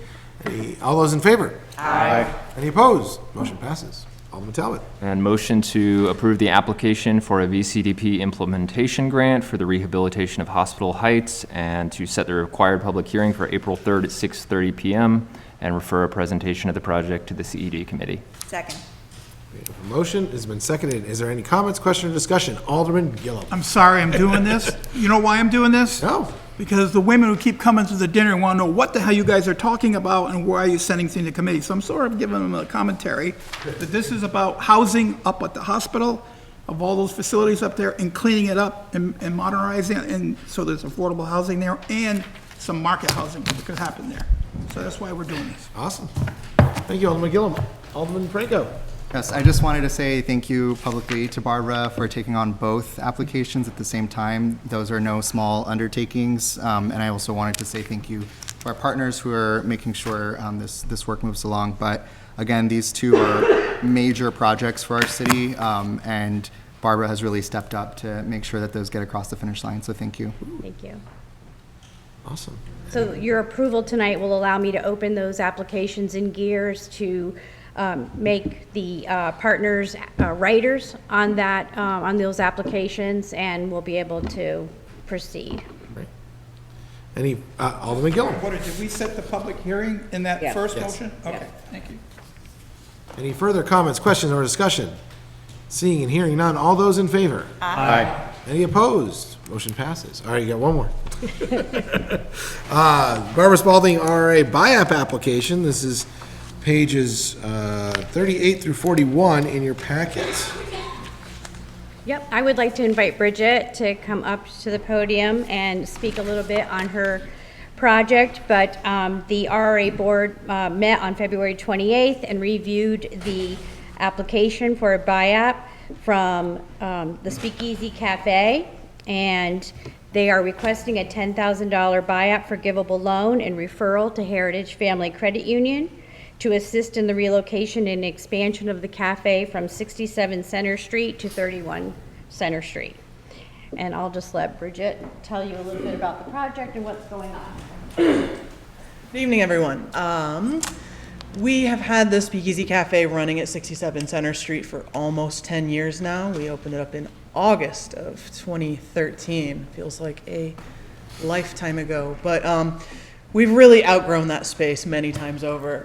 All those in favor? Aye. Any opposed? Motion passes. Alderman Talbot. And motion to approve the application for a VCDP implementation grant for the rehabilitation of Hospital Heights, and to set the required public hearing for April 3rd at 6:30 p.m. and refer a presentation of the project to the CED committee. Second. A motion has been seconded. Is there any comments, question, or discussion? Alderman Gillum. I'm sorry I'm doing this. You know why I'm doing this? No. Because the women who keep coming to the dinner want to know what the hell you guys are talking about and why are you sending things to committee. So I'm sort of giving them a commentary that this is about housing up at the hospital, of all those facilities up there, and cleaning it up and modernizing it, and so there's affordable housing there and some market housing that could happen there. So that's why we're doing this. Awesome. Thank you, Alderman Gillum. Alderman Franco. Yes, I just wanted to say thank you publicly to Barbara for taking on both applications at the same time. Those are no small undertakings. And I also wanted to say thank you to our partners who are making sure this work moves along. But again, these two are major projects for our city, and Barbara has really stepped up to make sure that those get across the finish line. So thank you. Thank you. Awesome. So your approval tonight will allow me to open those applications in gears to make the partners writers on that, on those applications, and we'll be able to proceed. Right. Any, Alderman Gillum. Did we set the public hearing in that Yeah. first Yes. motion? Yeah. Okay, thank you. Any further comments, questions, or discussion? Seeing and hearing none. All those in favor? Aye. Any opposed? Motion passes. All right, you got one more. Barbara Spalding RA buy-up application. This is pages 38 through 41 in your packets. Yep, I would like to invite Bridget to come up to the podium and speak a little bit on her project, but the RRA board met on February 28th and reviewed the application for a buy-up from the Speakeasy Cafe, and they are requesting a $10,000 buy-up forgivable loan and referral to Heritage Family Credit Union to assist in the relocation and expansion of the cafe from 67 Center Street to 31 Center Street. And I'll just let Bridget tell you a little bit about the project and what's going on. Good evening, everyone. We have had the Speakeasy Cafe running at 67 Center Street for almost 10 years now. We opened it up in August of 2013. Feels like a lifetime ago, but we've really outgrown that space many times over.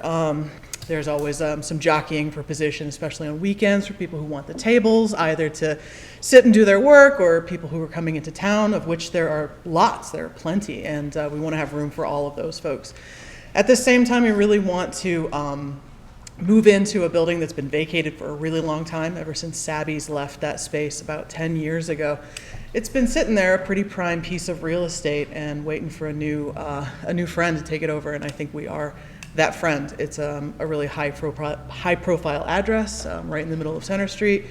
There's always some jockeying for position, especially on weekends, for people who want the tables, either to sit and do their work, or people who are coming into town, of which there are lots, there are plenty, and we want to have room for all of those folks. At the same time, we really want to move into a building that's been vacated for a really long time, ever since Sabby's left that space about 10 years ago. It's been sitting there, a pretty prime piece of real estate, and waiting for a new friend to take it over, and I think we are that friend. It's a really high-profile address right in the middle of Center Street,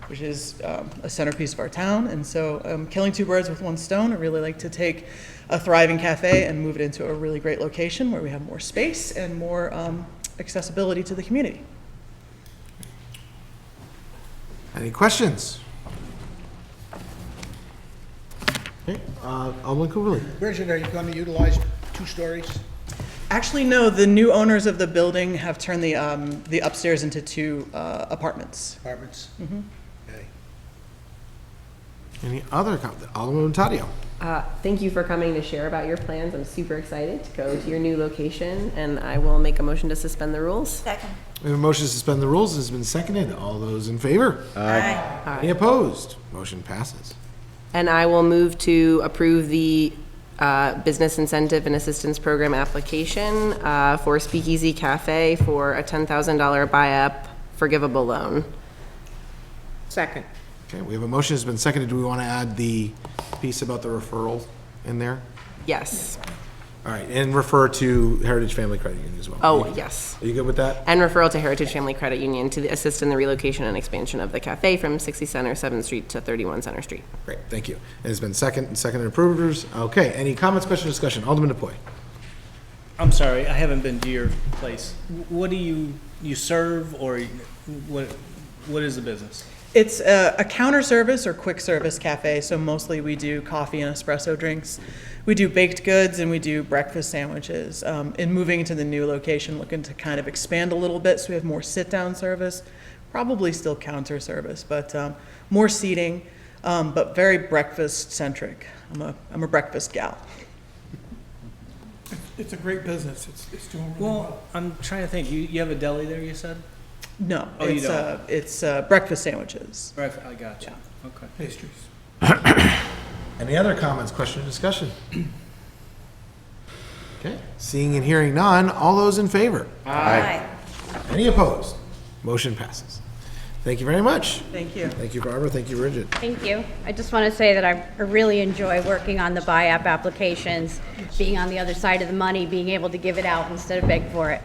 which is a centerpiece of our town. And so killing two birds with one stone, I really like to take a thriving cafe and move it into a really great location where we have more space and more accessibility to the community. Any questions? Okay, Alderman Cooley. Bridget, are you going to utilize 2 stories? Actually, no, the new owners of the building have turned the upstairs into 2 apartments. Apartments? Okay. Any other comments? Alderman Taddeo. Thank you for coming to share about your plans. I'm super excited to go to your new location, and I will make a motion to suspend the rules. Second. We have a motion to suspend the rules. It has been seconded. All those in favor? Aye. Any opposed? Motion passes. And I will move to approve the Business Incentive and Assistance Program application for Speakeasy Cafe for a $10,000 buy-up forgivable loan. Second. Okay, we have a motion that's been seconded. Do we want to add the piece about the referral in there? Yes. All right, and refer to Heritage Family Credit Union as well. Oh, yes. Are you good with that? And referral to Heritage Family Credit Union to assist in the relocation and expansion of the cafe from 60 Center 7th Street to 31 Center Street. Great, thank you. It has been seconded approvers. Okay, any comments, questions, discussion? Alderman DePoy. I'm sorry, I haven't been to your place. What do you serve, or what is the business? It's a counter service or quick service cafe, so mostly we do coffee and espresso drinks. We do baked goods and we do breakfast sandwiches. In moving into the new location, looking to kind of expand a little bit, so we have more sit-down service, probably still counter service, but more seating, but very breakfast-centric. I'm a breakfast gal. It's a great business. It's doing really well. I'm trying to think. You have a deli there, you said? No, Oh, you don't? it's breakfast sandwiches. Right, I got you. Okay. Pastries. Any other comments, questions, discussion? Okay, seeing and hearing none, all those in favor? Aye. Any opposed? Motion passes. Thank you very much. Thank you. Thank you, Barbara. Thank you, Bridget. Thank you. I just want to say that I really enjoy working on the buy-up applications, being on the other side of the money, being able to give it out instead of beg for it.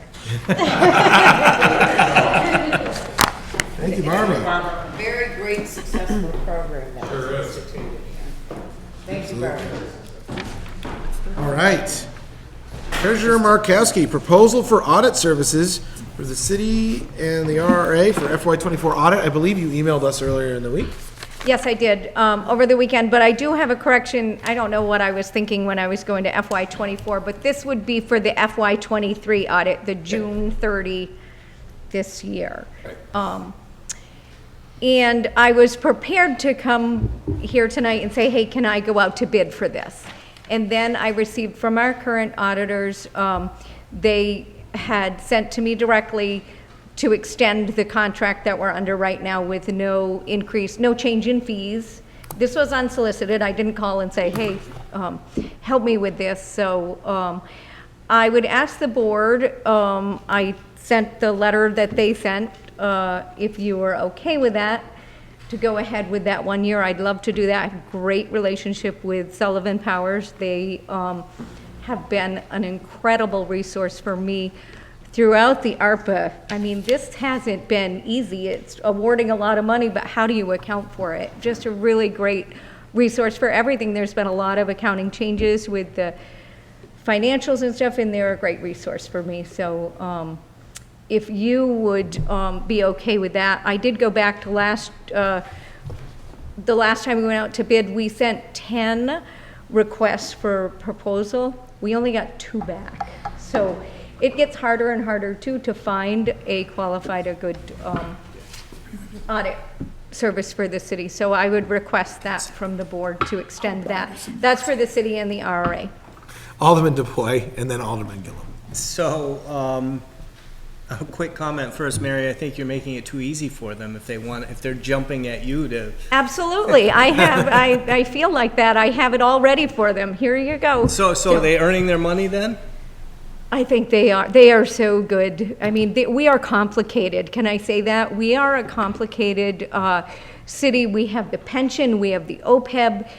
Thank you, Barbara. Very great, successful program. Sure is. Thank you, Barbara. All right. Treasurer Markowski, proposal for audit services for the city and the RRA for FY24 audit. I believe you emailed us earlier in the week. Yes, I did, over the weekend, but I do have a correction. I don't know what I was thinking when I was going to FY24, but this would be for the FY23 audit, the June 30 this year. And I was prepared to come here tonight and say, hey, can I go out to bid for this? And then I received from our current auditors, they had sent to me directly to extend the contract that we're under right now with no increase, no change in fees. This was unsolicited. I didn't call and say, hey, help me with this. So I would ask the board, I sent the letter that they sent, if you were okay with that, to go ahead with that 1 year. I'd love to do that. I have a great relationship with Sullivan Powers. They have been an incredible resource for me throughout the ARPA. I mean, this hasn't been easy. It's awarding a lot of money, but how do you account for it? Just a really great resource for everything. There's been a lot of accounting changes with the financials and stuff, and they're a great resource for me. So if you would be okay with that. I did go back to the last time we went out to bid, we sent 10 requests for proposal. We only got 2 back. So it gets harder and harder too to find a qualified, a good audit service for the city. So I would request that from the board to extend that. That's for the city and the RRA. Alderman DePoy and then Alderman Gillum. So, a quick comment first, Mary. I think you're making it too easy for them if they're jumping at you to. Absolutely, I feel like that. I have it all ready for them. Here you go. So are they earning their money then? I think they are. They are so good. I mean, we are complicated. Can I say that? We are a complicated city. We have the pension. We have the OPEB.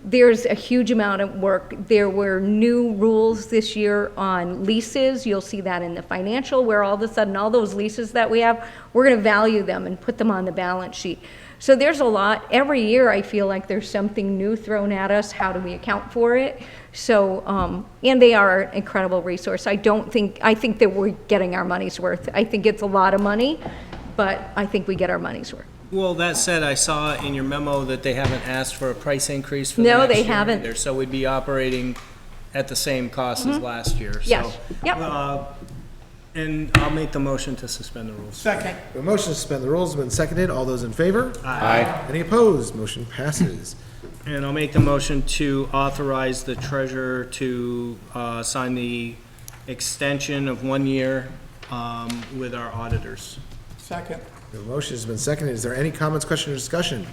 there's a huge amount of work. There were new rules this year on leases. You'll see that in the financial, where all of a sudden all those leases that we have, we're going to value them and put them on the balance sheet. So there's a lot. Every year I feel like there's something new thrown at us. How do we account for it? So, and they are an incredible resource. I think that we're getting our money's worth. I think it's a lot of money, but I think we get our money's worth. Well, that said, I saw in your memo that they haven't asked for a price increase for the No, next they year haven't. either, so we'd be operating at the same cost as last year. Yes. So, Yep. and I'll make the motion to suspend the rules. Second. A motion to suspend the rules has been seconded. All those in favor? Aye. Any opposed? Motion passes. And I'll make the motion to authorize the treasurer to sign the extension of 1 year with our auditors. Second. The motion has been seconded. Is there any comments, question, or discussion?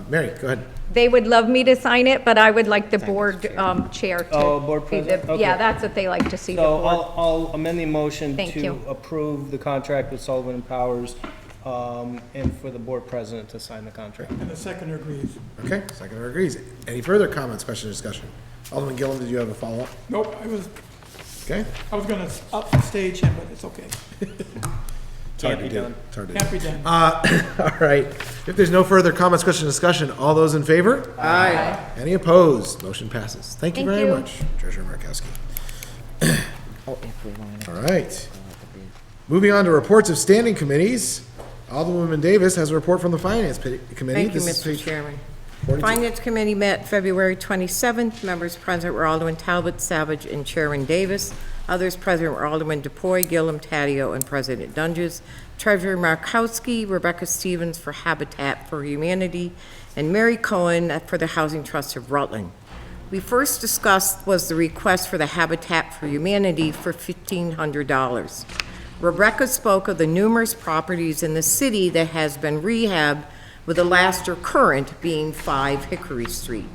Mary, go ahead. They would love me to sign it, but I would like the board chair to. Oh, board be the- president? Okay. Yeah, that's what they like to see, the So board. I'll amend the motion Thank to you. approve the contract with Sullivan and Powers, and for the board president to sign the contract. And the seconder agrees. Okay, seconder agrees. Any further comments, question, or discussion? Alderman Gillum, did you have a follow-up? Nope, Okay. I was gonna upstage him, but it's okay. It's hard Can't to be do. done. It's hard to do. Can't be done. All right. If there's no further comments, question, or discussion, all those in favor? Aye. Any opposed? Motion passes. Thank you Thank very you. much, Treasurer Markowski. All right. Moving on to reports of standing committees. Alderwoman Davis has a report from the Finance Committee. Thank you, This is Mr. page Chairman. 42. Finance Committee met February 27th. Members present were Alderman Talbot, Savage, and Chairman Davis. Others present were Alderman DePoy, Gillum, Taddeo, and President Dunges. Treasurer Markowski, Rebecca Stevens for Habitat for Humanity, and Mary Cohen for the Housing Trust of Rutland. We first discussed was the request for the Habitat for Humanity for $1,500. Rebecca spoke of the numerous properties in the city that has been rehabbed, with the last or current being 5 Hickory Street.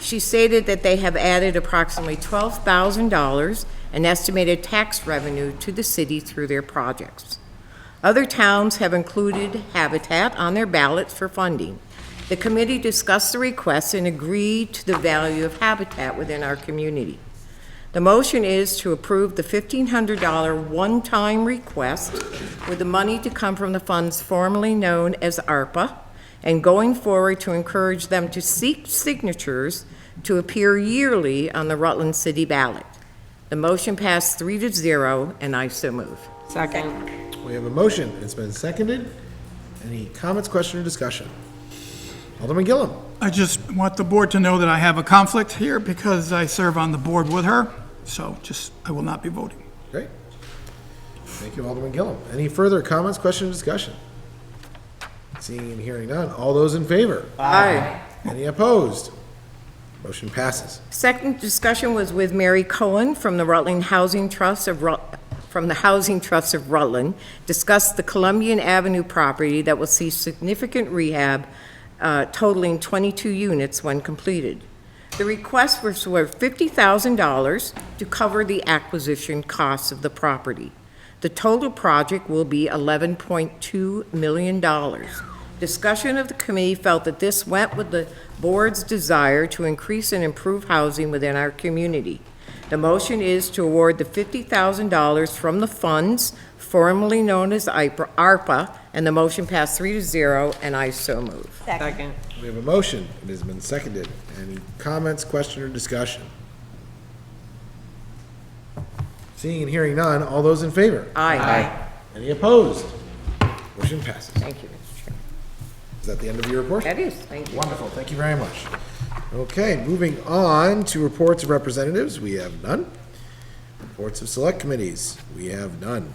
She stated that they have added approximately $12,000 in estimated tax revenue to the city through their projects. Other towns have included Habitat on their ballots for funding. The committee discussed the request and agreed to the value of Habitat within our community. The motion is to approve the $1,500 one-time request, with the money to come from the funds formerly known as ARPA, and going forward to encourage them to seek signatures to appear yearly on the Rutland City ballot. The motion passed 3-0, and I so move. Second. We have a motion. It's been seconded. Any comments, question, or discussion? Alderman Gillum. I just want the board to know that I have a conflict here because I serve on the board with her, so I will not be voting. Great. Thank you, Alderman Gillum. Any further comments, question, or discussion? Seeing and hearing none. All those in favor? Aye. Any opposed? Motion passes. Second discussion was with Mary Cohen from the Rutland Housing Trust of Rutland, discussed the Columbian Avenue property that will see significant rehab, totaling 22 units when completed. The request was for $50,000 to cover the acquisition costs of the property. The total project will be $11.2 million. Discussion of the committee felt that this went with the board's desire to increase and improve housing within our community. The motion is to award the $50,000 from the funds formerly known as ARPA, and the motion passed 3-0, and I so move. Second. We have a motion. It has been seconded. Any comments, question, or discussion? Seeing and hearing none, all those in favor? Aye. Any opposed? Motion passes. Thank you, Mr. Chairman. Is that the end of your report? That is, thank you. Wonderful. Thank you very much. Okay, moving on to reports of representatives. We have none. Reports of select committees. We have none.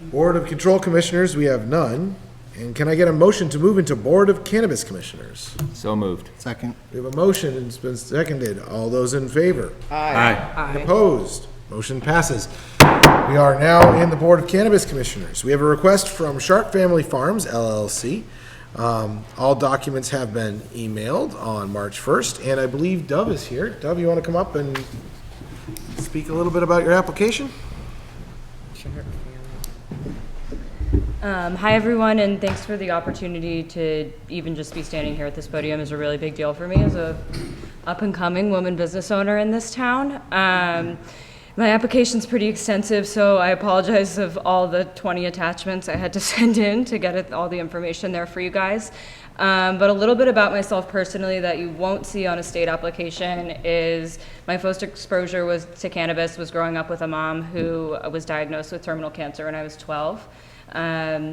Board of Control Commissioners. We have none. And can I get a motion to move into Board of Cannabis Commissioners? So moved. Second. We have a motion and it's been seconded. All those in favor? Aye. Opposed? Motion passes. We are now in the Board of Cannabis Commissioners. We have a request from Sharp Family Farms, LLC. All documents have been emailed on March 1st, and I believe Dove is here. Dove, you want to come up and speak a little bit about your application? Hi, everyone, and thanks for the opportunity to even just be standing here at this podium is a really big deal for me as a up-and-coming woman business owner in this town. My application's pretty extensive, so I apologize of all the 20 attachments I had to send in to get all the information there for you guys. But a little bit about myself personally that you won't see on a state application is my first exposure to cannabis was growing up with a mom who was diagnosed with terminal cancer when I was 12.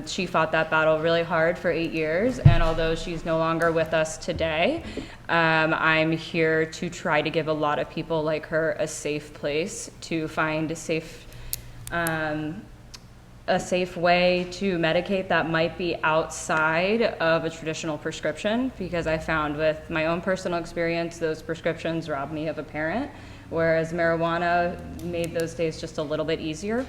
She fought that battle really hard for 8 years, and although she's no longer with us today, I'm here to try to give a lot of people like her a safe place to find a safe way to medicate that might be outside of a traditional prescription, because I found with my own personal experience, those prescriptions robbed me of a parent, whereas marijuana made those days just a little bit easier.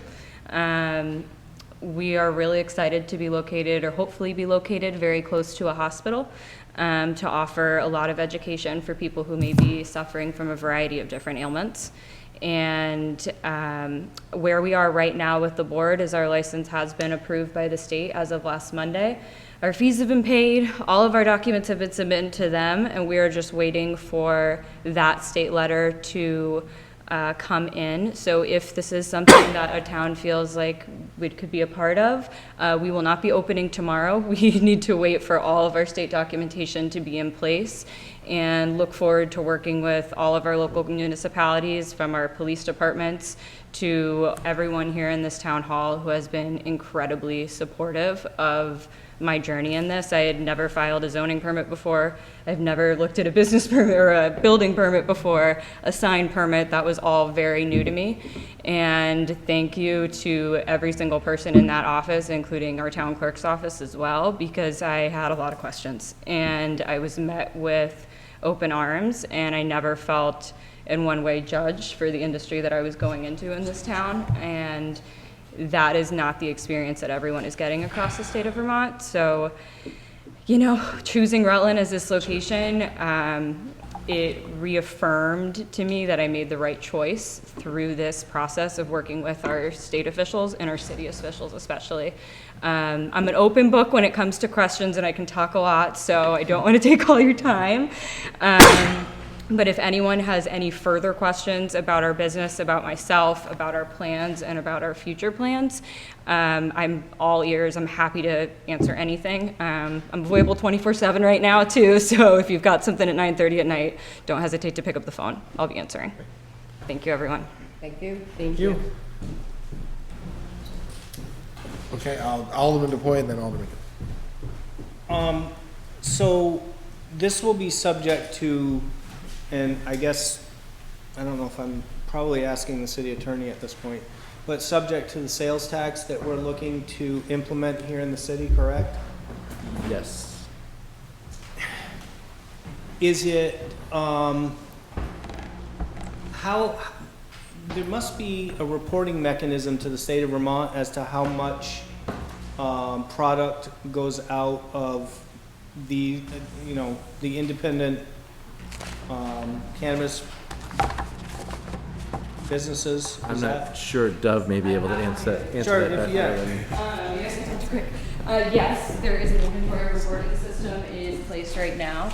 We are really excited to be located, or hopefully be located, very close to a hospital to offer a lot of education for people who may be suffering from a variety of different ailments. And where we are right now with the board is our license has been approved by the state as of last Monday. Our fees have been paid, all of our documents have been submitted to them, and we are just waiting for that state letter to come in. So if this is something that a town feels like we could be a part of, we will not be opening tomorrow. We need to wait for all of our state documentation to be in place, and look forward to working with all of our local municipalities, from our police departments to everyone here in this town hall who has been incredibly supportive of my journey in this. I had never filed a zoning permit before. I've never looked at a business permit or a building permit before, a sign permit. That was all very new to me. And thank you to every single person in that office, including our town clerk's office as well, because I had a lot of questions. And I was met with open arms, and I never felt in one way judged for the industry that I was going into in this town. And that is not the experience that everyone is getting across the state of Vermont. So, you know, choosing Rutland as this location, it reaffirmed to me that I made the right choice through this process of working with our state officials and our city officials especially. I'm an open book when it comes to questions, and I can talk a lot, so I don't want to take all your time. But if anyone has any further questions about our business, about myself, about our plans, and about our future plans, I'm all ears. I'm happy to answer anything. I'm available 24/7 right now too, so if you've got something at 9:30 at night, don't hesitate to pick up the phone. I'll be answering. Thank you, everyone. Thank you. Thank you. Okay, Alderman DePoy and then Alderman. So this will be subject to, and I guess, I don't know if I'm probably asking the city attorney at this point, but subject to the sales tax that we're looking to implement here in the city, correct? Yes. Is it, there must be a reporting mechanism to the state of Vermont as to how much product goes out of the, you know, the independent cannabis businesses. I'm not sure Dove may be able to answer that better than me. Yes, there is an inventory reporting system in place right now.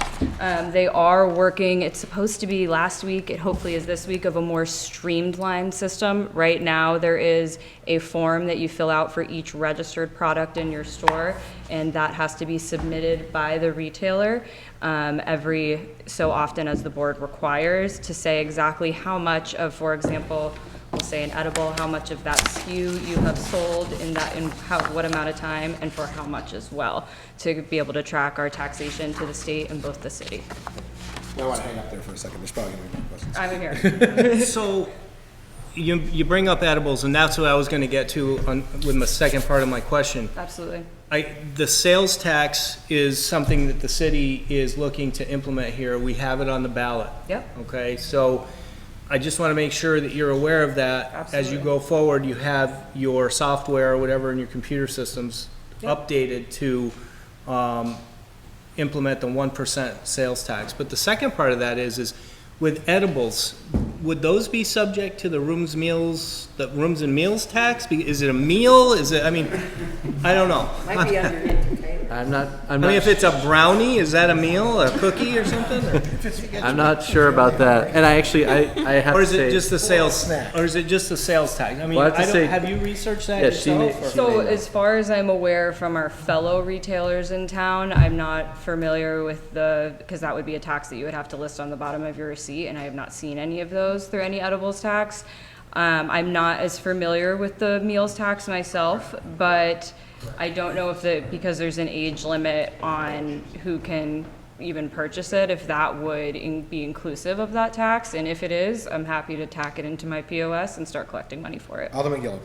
They are working, it's supposed to be last week, it hopefully is this week, of a more streamlined system. Right now, there is a form that you fill out for each registered product in your store, and that has to be submitted by the retailer every so often as the board requires, to say exactly how much of, for example, we'll say an edible, how much of that SKU you have sold in what amount of time, and for how much as well, to be able to track our taxation to the state and both the city. I want to hang up there for a second. There's probably going to be more questions. I'm here. So you bring up edibles, and that's what I was going to get to with my second part of my question. Absolutely. The sales tax is something that the city is looking to implement here. We have it on the ballot. Yep. Okay, so I just want to make sure that you're aware of that. Absolutely. As you go forward, you have your software or whatever in your computer systems updated to implement the 1% sales tax. But the second part of that is with edibles, would those be subject to the rooms and meals tax? Is it a meal? Is it, I mean, I don't know. Might be under entertainment. I'm I mean, if it's a brownie, is that a meal, a cookie or something? Or? I'm not sure about that. And I actually, I have Or to is say. it just the sales, or is it just the sales tax? I mean, Well, I have to I don't, say- have you researched that Yeah, she yourself? may- or- So as far as I'm aware from our fellow retailers in town, I'm not familiar with because that would be a tax that you would have to list on the bottom of your receipt, and I have not seen any of those through any edibles tax. I'm not as familiar with the meals tax myself, but I don't know if because there's an age limit on who can even purchase it, if that would be inclusive of that tax, and if it is, I'm happy to tack it into my POS and start collecting money for it. Alderman Gillum.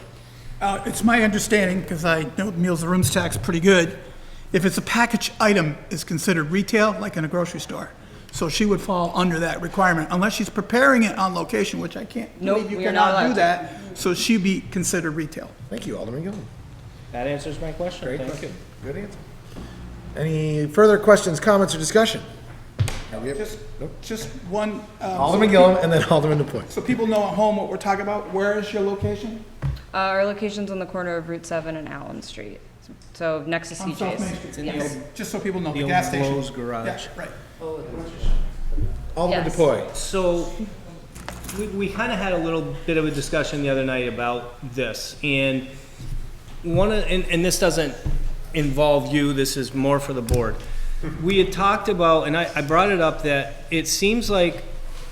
It's my understanding, because I know the meals and rooms tax pretty good, if it's a packaged item, it's considered retail, like in a grocery store. So she would fall under that requirement, unless she's preparing it on location, which I can't Nope, believe you we are not cannot do allowed to. that. So she'd be considered retail. Thank you, Alderman Gillum. That answers my question. Great Thank question. you. Good answer. Any further questions, comments, or discussion? Just one. Alderman Gillum and then Alderman DePoy. So people know at home what we're talking about. Where is your location? Our location's on the corner of Route 7 and Allen Street, so next to On South Main CJ's. Street. Yes. Just so people know, The the old gas station. Lowe's garage. Yeah, right. Alderman Yes. DePoy. So, we kind of had a little bit of a discussion the other night about this, and and this doesn't involve you, this is more for the board. We had talked about, and I brought it up, that it seems like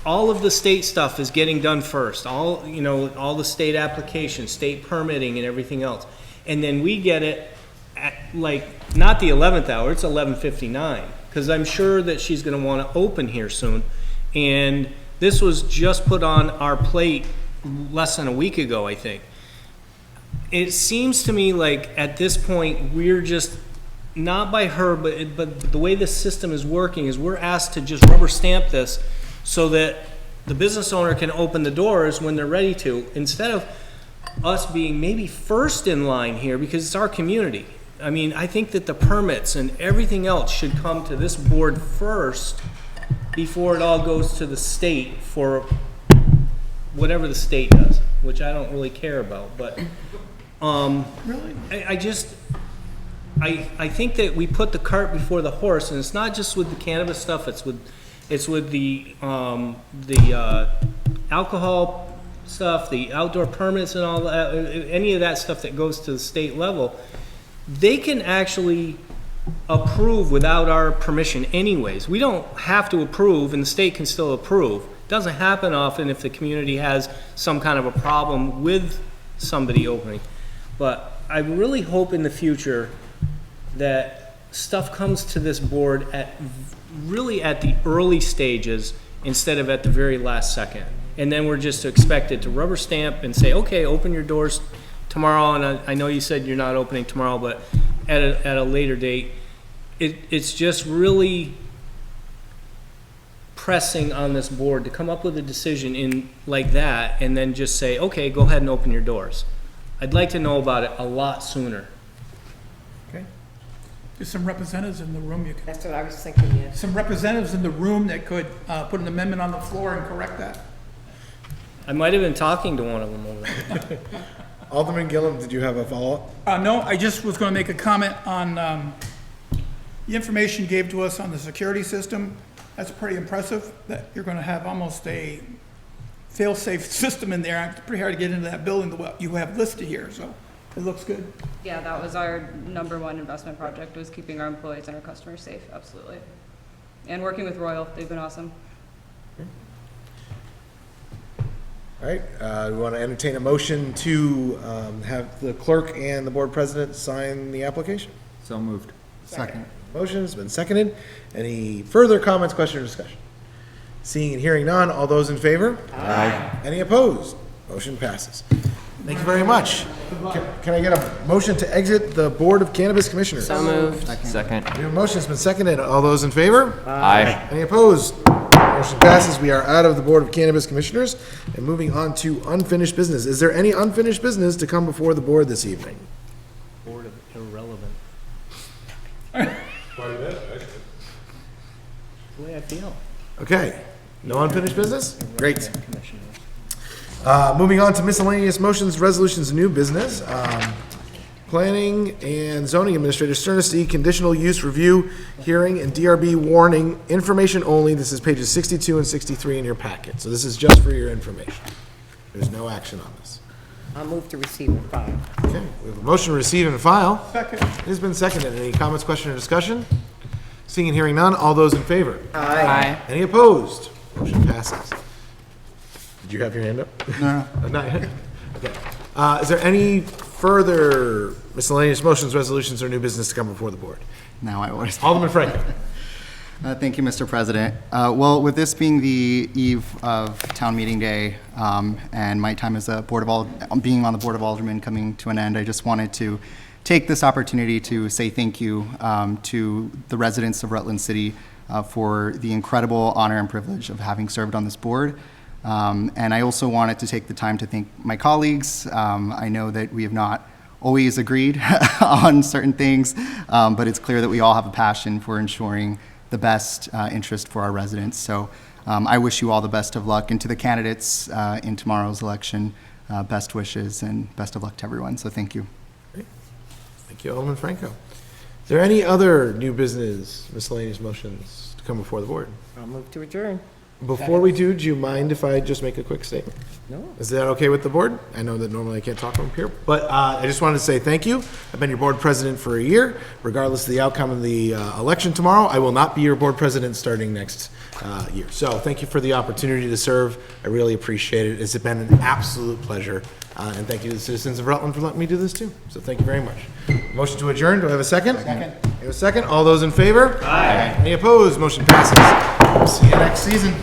all of the state stuff is getting done first, all the state applications, state permitting and everything else. And then we get it at, like, not the 11th hour, it's 11:59, because I'm sure that she's gonna wanna open here soon. And this was just put on our plate less than a week ago, I think. It seems to me like at this point, we're just, not by her, but the way this system is working is we're asked to just rubber stamp this so that the business owner can open the doors when they're ready to, instead of us being maybe first in line here because it's our community. I mean, I think that the permits and everything else should come to this board first before it all goes to the state for whatever the state does, which I don't really care about, but really? I think that we put the cart before the horse, and it's not just with the cannabis stuff, it's with the alcohol stuff, the outdoor permits and all that, any of that stuff that goes to the state level. They can actually approve without our permission anyways. We don't have to approve, and the state can still approve. It doesn't happen often if the community has some kind of a problem with somebody opening. But I really hope in the future that stuff comes to this board really at the early stages instead of at the very last second. And then we're just expected to rubber stamp and say, okay, open your doors tomorrow. And I know you said you're not opening tomorrow, but at a later date. It's just really pressing on this board to come up with a decision in like that and then just say, okay, go ahead and open your doors. I'd like to know about it a lot sooner. Okay. There's some representatives in the room. That's what I was thinking, yeah. Some representatives in the room that could put an amendment on the floor and correct that. I might have been talking to one of them over there. Alderman Gillum, did you have a follow-up? No, I just was going to make a comment on the information you gave to us on the security system. That's pretty impressive, that you're going to have almost a fail-safe system in there. It's pretty hard to get into that building, what you have listed here, so it looks good. Yeah, that was our #1 investment project, was keeping our employees and our customers safe, absolutely. And working with Royal, they've been awesome. All right, we want to entertain a motion to have the clerk and the board president sign the application. So moved. Second. Motion's been seconded. Any further comments, questions, or discussion? Seeing and hearing none, all those in favor? Aye. Any opposed? Motion passes. Thank you very much. Can I get a motion to exit the Board of Cannabis Commissioners? So moved. Second. We have a motion, it's been seconded. All those in favor? Aye. Any opposed? Motion passes. We are out of the Board of Cannabis Commissioners and moving on to unfinished business. Is there any unfinished business to come before the board this evening? Board of Irrelevant. Quite a bit, actually. The way I feel. Okay, no unfinished business? Great. Commissioners. Moving on to miscellaneous motions, resolutions, and new business. Planning and Zoning Administrator Sternesti, conditional use review, hearing, and DRB warning, information only. This is pages 62 and 63 in your packet. So this is just for your information. There's no action on this. I'll move to receive and file. Okay, we have a motion to receive and file. Second. It has been seconded. Any comments, question, or discussion? Seeing and hearing none, all those in favor? Aye. Any opposed? Motion passes. Did you have your hand up? No. Not yet? Okay. Is there any further miscellaneous motions, resolutions, or new business to come before the board? Now I was. Alderman Franco. Thank you, Mr. President. Well, with this being the eve of town meeting day, and my time as a being on the Board of Aldermen coming to an end, I just wanted to take this opportunity to say thank you to the residents of Rutland City for the incredible honor and privilege of having served on this board. And I also wanted to take the time to thank my colleagues. I know that we have not always agreed on certain things, but it's clear that we all have a passion for ensuring the best interest for our residents. So I wish you all the best of luck, and to the candidates in tomorrow's election, best wishes and best of luck to everyone. So thank you. Great. Thank you, Alderman Franco. Is there any other new business, miscellaneous motions to come before the board? I'll move to adjourn. Before we do you mind if I just make a quick statement? No. Is that okay with the board? I know that normally I can't talk from up here, but I just wanted to say thank you. I've been your board president for a year. Regardless of the outcome of the election tomorrow, I will not be your board president starting next year. So thank you for the opportunity to serve. I really appreciate it. It's been an absolute pleasure. And thank you to the citizens of Rutland for letting me do this too. So thank you very much. Motion to adjourn. Do I have a second? Second. I have a second. All those in favor? Aye. Any opposed? Motion passes. See you next season.